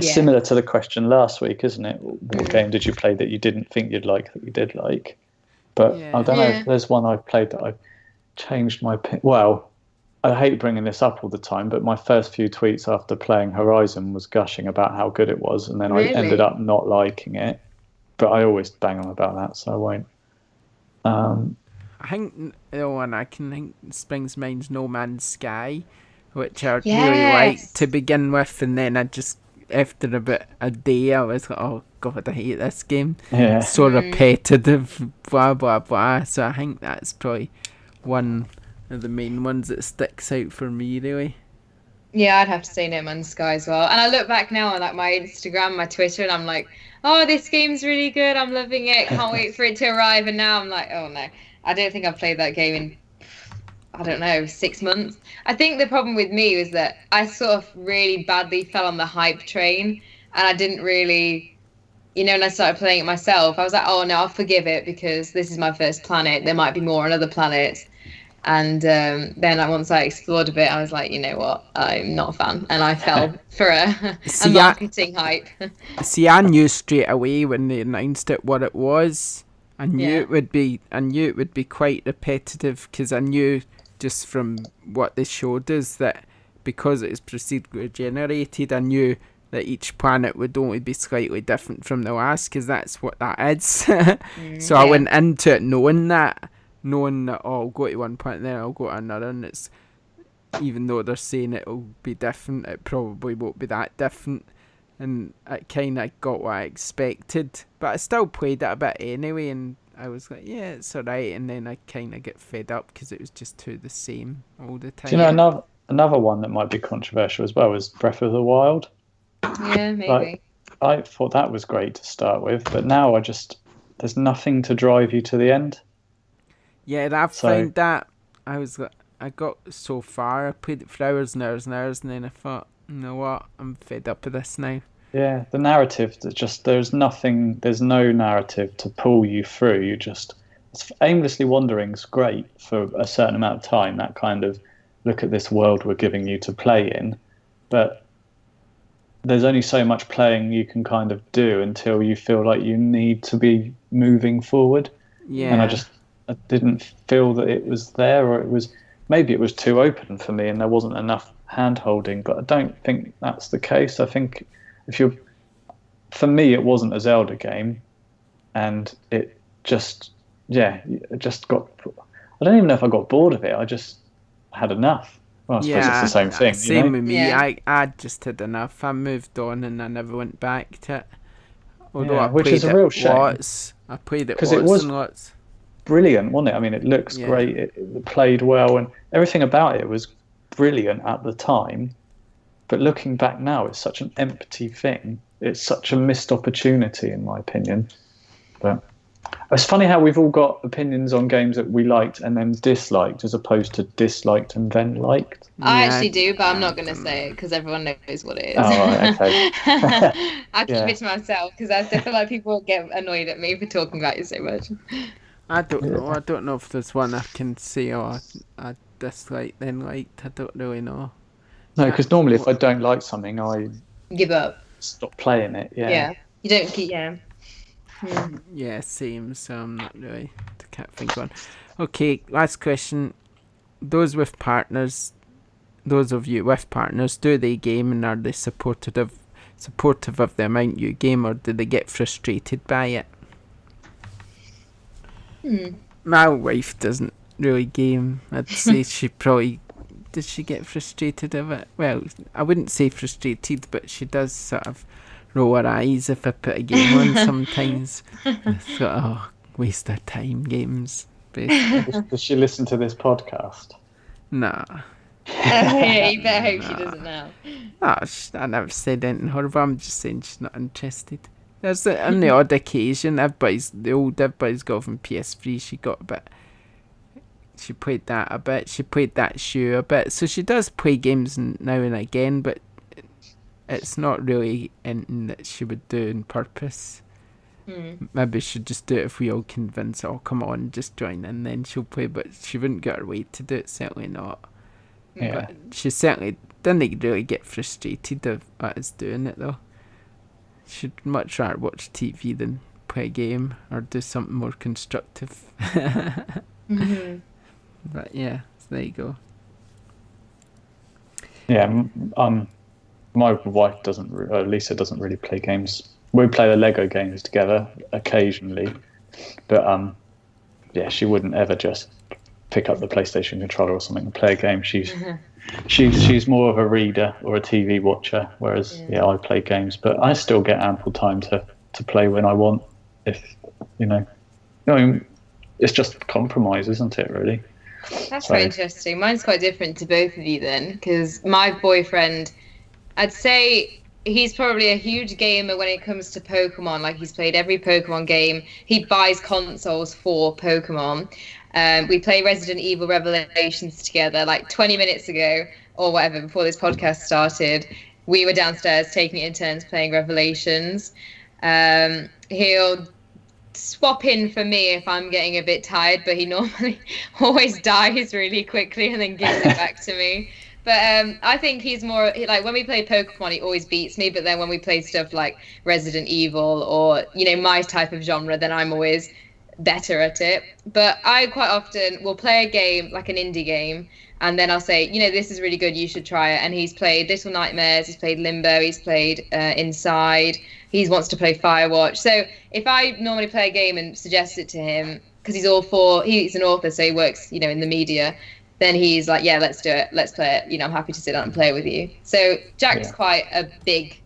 Similar to the question last week, isn't it? What game did you play that you didn't think you'd like that you did like? But I don't know. There's one I've played that I changed my opinion. Well, I hate bringing this up all the time, but my first few tweets after playing Horizon was gushing about how good it was, and then I ended up not liking it. But I always bang on about that, so I won't. I think the one I can think springs to mind is No Man's Sky, which I really liked to begin with, and then I just, after about a day, I was like, oh god, I hate this game. Yeah. So repetitive, blah blah blah. So I think that's probably one of the main ones that sticks out for me, really. Yeah, I'd have to say No Man's Sky as well. And I look back now on like my Instagram, my Twitter, and I'm like, oh, this game's really good. I'm loving it. Can't wait for it to arrive. And now I'm like, oh no, I don't think I've played that game in, I don't know, 6 months. I think the problem with me was that I sort of really badly fell on the hype train, and I didn't really, when I started playing it myself, I was like, oh no, I'll forgive it because this is my first planet. There might be more on other planets. And then once I explored a bit, I was like, you know what? I'm not a fan. And I fell for a marketing hype. See, I knew straight away when they announced it what it was. I knew it would be quite repetitive, because I knew just from what they showed us that because it is procedurally generated, I knew that each planet would only be slightly different from the last, because that's what that is. So I went into it knowing that, oh, I'll go to one planet, then I'll go to another, and it's, even though they're saying it'll be different, it probably won't be that different. And I kind of got what I expected, but I still played it a bit anyway, and I was like, yeah, it's alright. And then I kind of get fed up because it was just the same all the time. Do you know another one that might be controversial as well is Breath of the Wild? Yeah, maybe. I thought that was great to start with, but now there's nothing to drive you to the end. Yeah, I found that I got so far, I played it for hours and hours and hours, and then I thought, you know what, I'm fed up with this now. Yeah, the narrative, there's no narrative to pull you through. Aimlessly wandering's great for a certain amount of time, that kind of look at this world we're giving you to play in, but there's only so much playing you can kind of do until you feel like you need to be moving forward. Yeah. And I didn't feel that it was there, or maybe it was too open for me and there wasn't enough hand holding, but I don't think that's the case. I think for me, it wasn't a Zelda game, and it just got, I don't even know if I got bored of it. I just had enough. Well, I suppose it's the same thing. Same with me. Yeah. I just had enough. I moved on and I never went back to it. Although which is a real shame. I played it lots and lots. Brilliant, wasn't it? I mean, it looks great. It played well, and everything about it was brilliant at the time. But looking back now, it's such an empty thing. It's such a missed opportunity, in my opinion. But it's funny how we've all got opinions on games that we liked and then disliked, as opposed to disliked and then liked. I actually do, but I'm not going to say it because everyone knows what it is. Oh, right, okay. I keep it to myself because I feel like people get annoyed at me for talking about it so much. I don't know. I don't know if there's one I can say, I disliked then liked. I don't really know. No, because normally if I don't like something, I give up. Stop playing it. Yeah. You don't keep. Yeah. Yeah, same. So I'm not really. I can't think of one. Okay, last question. Those of you with partners, do they game, and are they supportive of the amount you game, or do they get frustrated by it? My wife doesn't really game. I'd say she probably... Does she get frustrated of it? Well, I wouldn't say frustrated, but she does sort of roll her eyes if I put a game on sometimes. So, waste of time games, basically. Does she listen to this podcast? Nah. Yeah, you better hope she doesn't now. I never said anything horrible. I'm just saying she's not interested. There's on the odd occasion, everybody's got from PS3. She got a bit. She played that a bit. She played that shoe a bit. So she does play games now and again, but it's not really anything that she would do on purpose. Maybe she'd just do it if we all convince her, come on, just join in, then she'll play, but she wouldn't get her way to do it, certainly not. Yeah. But she certainly didn't really get frustrated of us doing it, though. She'd much rather watch TV than play a game or do something more constructive. But yeah, so there you go. Yeah, my wife Lisa doesn't really play games. We play the Lego games together occasionally, but she wouldn't ever just pick up the PlayStation controller or something and play a game. She's more of a reader or a TV watcher, whereas I play games, but I still get ample time to play when I want. If it's just compromise, isn't it? Really. That's very interesting. Mine's quite different to both of you then, because my boyfriend, I'd say he's probably a huge gamer when it comes to Pokemon. Like, he's played every Pokemon game. He buys consoles for Pokemon. We play Resident Evil Revelations together. Like 20 minutes ago or whatever, before this podcast started, we were downstairs taking it in turns playing Revelations. He'll swap in for me if I'm getting a bit tired, but he normally always dies really quickly and then gives it back to me. But I think he's more like, when we play Pokemon, he always beats me. But then when we play stuff like Resident Evil or, you know, my type of genre, then I'm always better at it. But I quite often will play a game, like an indie game, and then I'll say, you know, this is really good, you should try it. And he's played Little Nightmares, he's played Limbo, he's played Inside, he wants to play Firewatch. So if I normally play a game and suggest it to him, because he's an author, so he works, you know, in the media, then he's like, yeah, let's do it, let's play it, you know, I'm happy to sit down and play with you. So Jack's quite a big,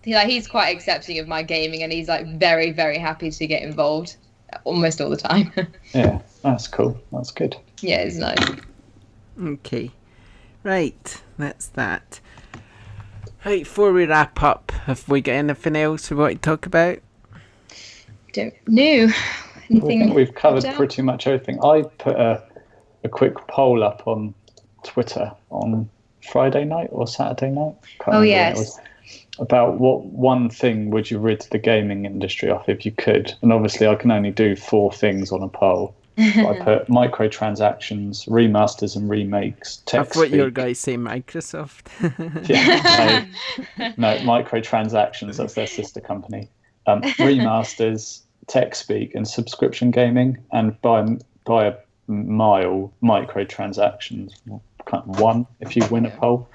he's quite accepting of my gaming, and he's like very, very happy to get involved almost all the time. Yeah, that's cool. That's good. Yeah, it's nice. Okay. Right, that's that. Right, before we wrap up, have we got anything else we want to talk about? Don't know. I think we've covered pretty much everything. I put a quick poll up on Twitter on Friday night or Saturday night. Oh, yes. About what one thing would you rid the gaming industry of if you could? And obviously I can only do 4 things on a poll. I put microtransactions, remasters and remakes, I thought you were going to say Microsoft. Yeah, no, microtransactions, that's their sister company. Remasters, tech speak and subscription gaming, and by a mile, microtransactions. Kind of 1 if you win a poll.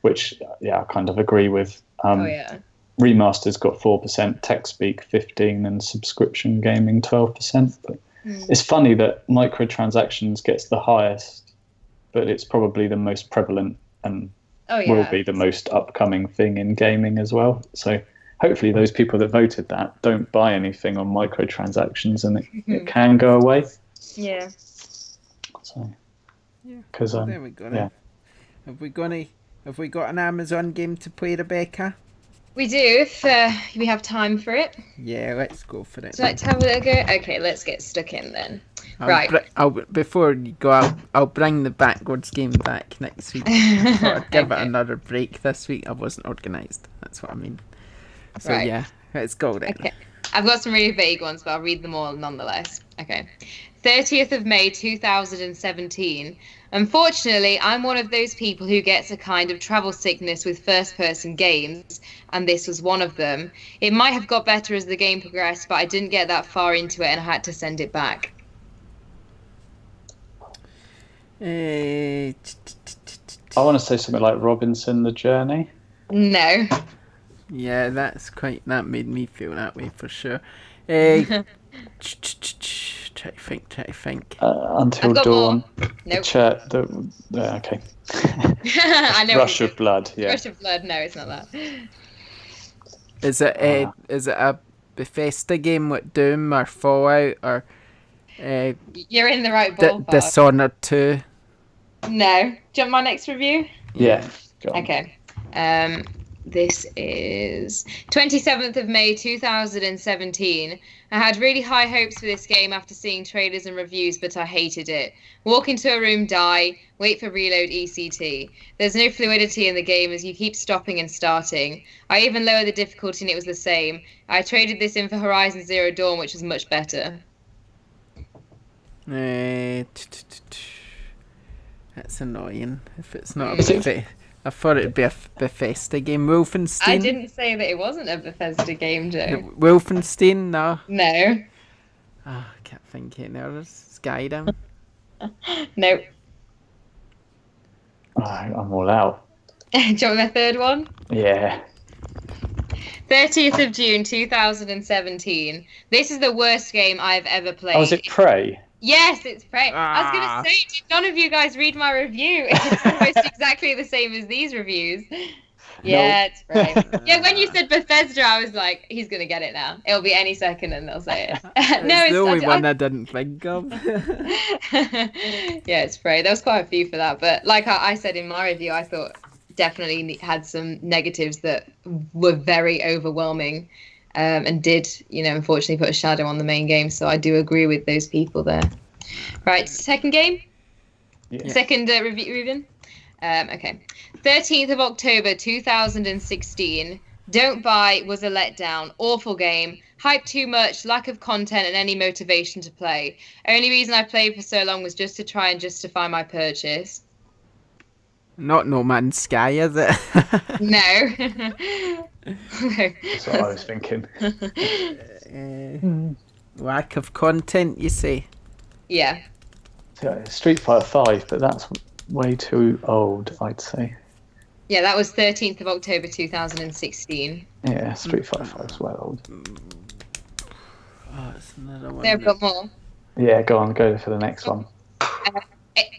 Which, I kind of agree with. Remasters got 4%, tech speak 15%, and subscription gaming 12%. But it's funny that microtransactions gets the highest, but it's probably the most prevalent and will be the most upcoming thing in gaming as well. So hopefully those people that voted that don't buy anything on microtransactions, and it can go away. Yeah. So, because there we go. Have we got an Amazon game to play, Rebecca? We do, if we have time for it. Yeah, let's go for it. Would you like to have a little go? Okay, let's get stuck in then. Before you go, I'll bring the backwards game back next week. I thought I'd give it another break this week. I wasn't organised. That's what I mean. So yeah, let's go then. Okay. I've got some really vague ones, but I'll read them all nonetheless. Okay. 30th of May 2017. Unfortunately, I'm one of those people who gets a kind of travel sickness with first-person games, and this was one of them. It might have got better as the game progressed, but I didn't get that far into it and I had to send it back. I want to say something like Robinson the Journey. No. Yeah, that made me feel that way for sure. Try to think. Until Dawn. Nope. Okay. I know. Rush of Blood. Yeah. Rush of Blood. No, it's not that. Is it a Bethesda game with Doom or Fallout or? You're in the right ballpark. Dishonored 2. No. Do you want my next review? Yeah. Go on. Okay. This is 27th of May 2017. I had really high hopes for this game after seeing trailers and reviews, but I hated it. Walk into a room, die, wait for reload ECT. There's no fluidity in the game as you keep stopping and starting. I even lowered the difficulty and it was the same. I traded this in for Horizon Zero Dawn, which was much better. That's annoying. If it's not a Bethesda, I thought it'd be a Bethesda game. Wolfenstein. I didn't say that it wasn't a Bethesda game, Joe. Wolfenstein, no. No. I can't think it now. Skyrim. Nope. I'm all out. Do you want the third one? Yeah. 30th of June 2017. This is the worst game I've ever played. Oh, is it Prey? Yes, it's Prey. I was going to say, did none of you guys read my review? It's almost exactly the same as these reviews. Yeah, it's brave. Yeah, when you said Bethesda, I was like, he's gonna get it now. It'll be any second, and they'll say it. It's the only one I didn't think of. Yeah, it's brave. There was quite a few for that, but like I said in my review, I thought definitely had some negatives that were very overwhelming, and did, unfortunately put a shadow on the main game. So I do agree with those people there. Right, second game. Yeah. Second review, Ruben. Okay. 13th of October 2016. Don't Buy was a letdown. Awful game. Hype too much. Lack of content and any motivation to play. Only reason I played for so long was just to try and justify my purchase. Not No Man's Sky, is it? No. That's what I was thinking. Lack of content, you say? Yeah. Street Fighter 5, but that's way too old, I'd say. Yeah, that was 13th of October 2016. Yeah, Street Fighter 5 is well old. Oh, it's another one. They've got more. Yeah, go for the next one.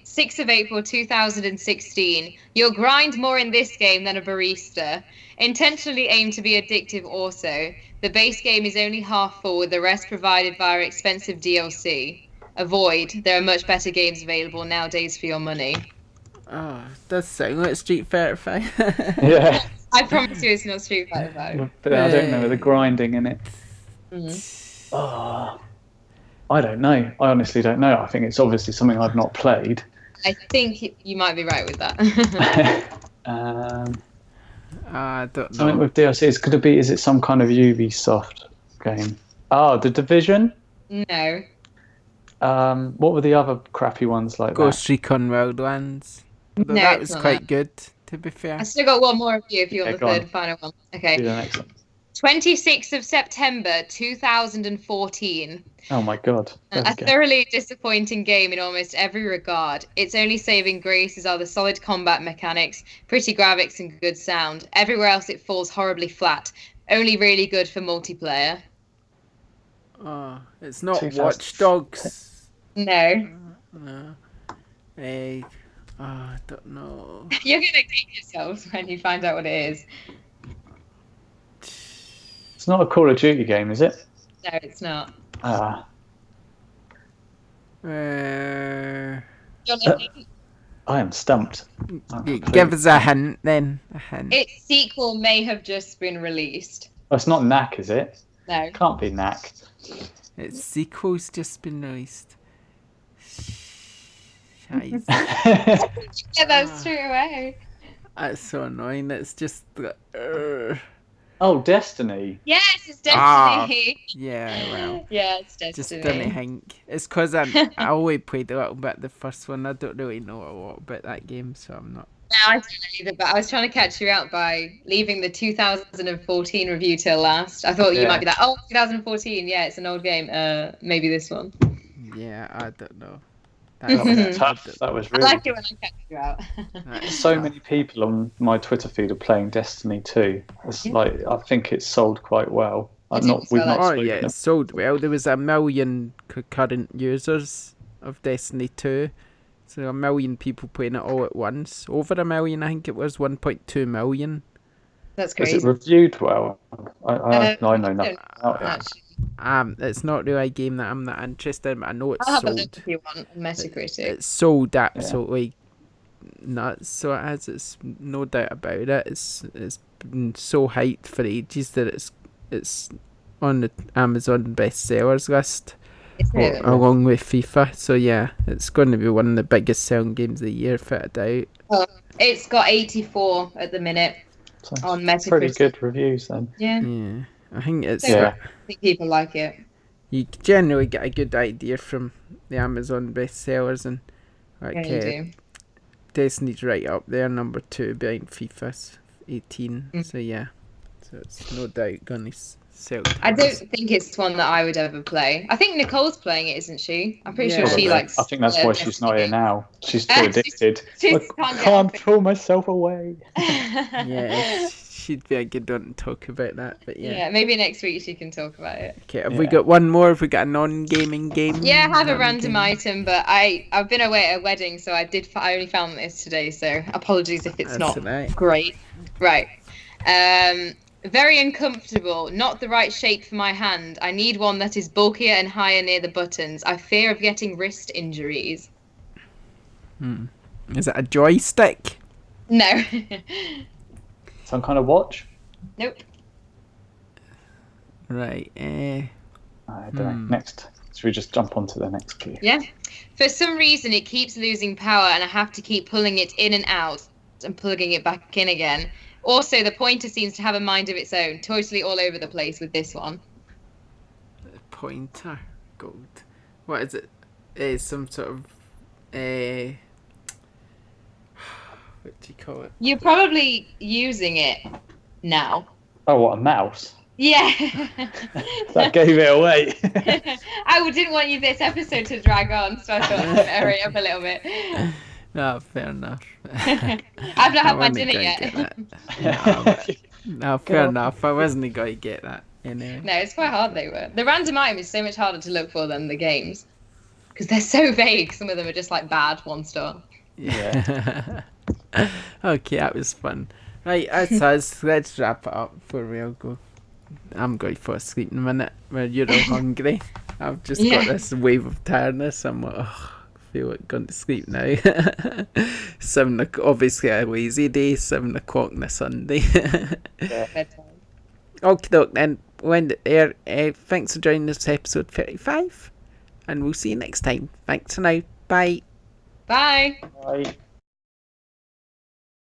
6th of April 2016. You'll grind more in this game than a barista. Intentionally aimed to be addictive also. The base game is only half full, with the rest provided via expensive DLC. Avoid. There are much better games available nowadays for your money. Oh, it does sound like Street Fighter 5. Yeah. I promise you it's not Street Fighter 5. But I don't know the grinding in it. Mm-hmm. Oh, I don't know. I honestly don't know. I think it's obviously something I've not played. I think you might be right with that. I don't know. Something with DLCs. Is it some kind of Ubisoft game? Oh, The Division? No. What were the other crappy ones like Ghost Recon Wildlands. No, That it's was not quite that. good, to be fair. I still got one more of you if you want Yeah, the go third on. final one. that? Okay. Do the next one. 26th of September 2014. Oh my god. There A we go. thoroughly disappointing game in almost every regard. Its only saving graces are the solid combat mechanics, pretty graphics, and good sound. Everywhere else it falls horribly flat. Only really good for multiplayer. Oh, it's not 2000. Watch Dogs. No. No. I don't know. You're going to kick yourselves when you find out what it is. It's not a Call of Duty game, is it? No, it's not. Ah. Johnny, I am stumped. Give us a hint then. A hint. its sequel may have just been released. Oh, it's not Knack, is it? No. Can't be Knack. Its sequel's just been released. Scheiße. Yeah, that's straight away. That's so annoying. It's just. Oh, Destiny. Yes, it's Destiny. Yeah, well. Yeah, it's Just Destiny. didn't think. It's because I only played a little bit the first one. I don't really know a lot about that game, so I'm not. No, I don't know either, but I was trying to catch you out by leaving the 2014 review till last. I thought you might be like, 2014, yeah, it's an old game. Maybe this one. Yeah, I don't know. That was tough. That was I really. like it when I catch you out. So many people on my Twitter feed are playing Destiny 2. It's like I think it's sold quite well. It We've is well, not Oh spoken yeah, of- it sold well. There was 1 million concurrent users of Destiny 2. So 1 million people playing it all at once. Over 1 million, I think it was 1.2 million. That's Was crazy. it reviewed well? I know nothing don't about it. Actually, It's not really a game that I'm that interested in, but I know it's I'll have a look sold. if you want on Metacritic. It's sold absolutely nuts. So it has. It's no doubt about it. It's been so hyped for ages that it's on the Amazon bestsellers list along with FIFA. So yeah, it's going to be one of the biggest selling games of the year, without a doubt. It's got 84 at the minute So on Metacritic. pretty good reviews then. Yeah, Yeah, I think it's. Yeah. I think people like it. You generally get a good idea from the Amazon bestsellers, and like Yeah, you do. Destiny's right up there, number 2 behind FIFA's 18. Mm. So yeah, so it's no doubt gonna sell. I tons. don't think it's one that I would ever play. I think Nicole's playing it, isn't she? I'm pretty Yeah. sure she Probably. likes. I think that's why she's not here now. She's too She's- addicted. she's I can't get can't off it. pull myself away. Yeah, she'd be a good one to talk about that. But yeah. Yeah, maybe next week she can talk about it. Okay, have we got one more? Have we got a non-gaming game? Yeah, I have a Non-gaming? random item, but I've been away at a wedding, so I only found this today. So apologies if it's That's not alright. great. Right. Very uncomfortable. Not the right shape for my hand. I need one that is bulkier and higher near the buttons. I fear of getting wrist injuries. Is it a joystick? No. Some kind of watch? Nope. Right. I don't know. Next. Should we just jump on to the next clue? Yeah. For some reason, it keeps losing power, and I have to keep pulling it in and out and plugging it back in again. Also, the pointer seems to have a mind of its own, totally all over the place with this one. Pointer. Gold. What is it? Some sort of... what do you call it? You're probably using it now. Oh, what, a mouse? Yeah. That gave it away. I didn't want you this episode to drag on, so I thought I'd hurry up a little bit. No, fair enough. I've not had my dinner yet. No, fair enough. I wasn't going to get that anyway. No, it's quite hard they were. The random item is so much harder to look for than the games. Because they're so vague. Some of them are just like bad 1 star. Yeah. Okay, that was fun. Right, that's us. Let's wrap it up before we all go. I'm going for a sleep in a minute where you're all hungry. I've just got this wave of tiredness. I'm like, I feel like going to sleep now. 7 o'clock, obviously a lazy day, 7 o'clock on a Sunday. Bedtime. Okay, doke, then we'll end it there. Thanks for joining us, episode 35. And we'll see you next time. Thanks for now. Bye. Bye. Bye.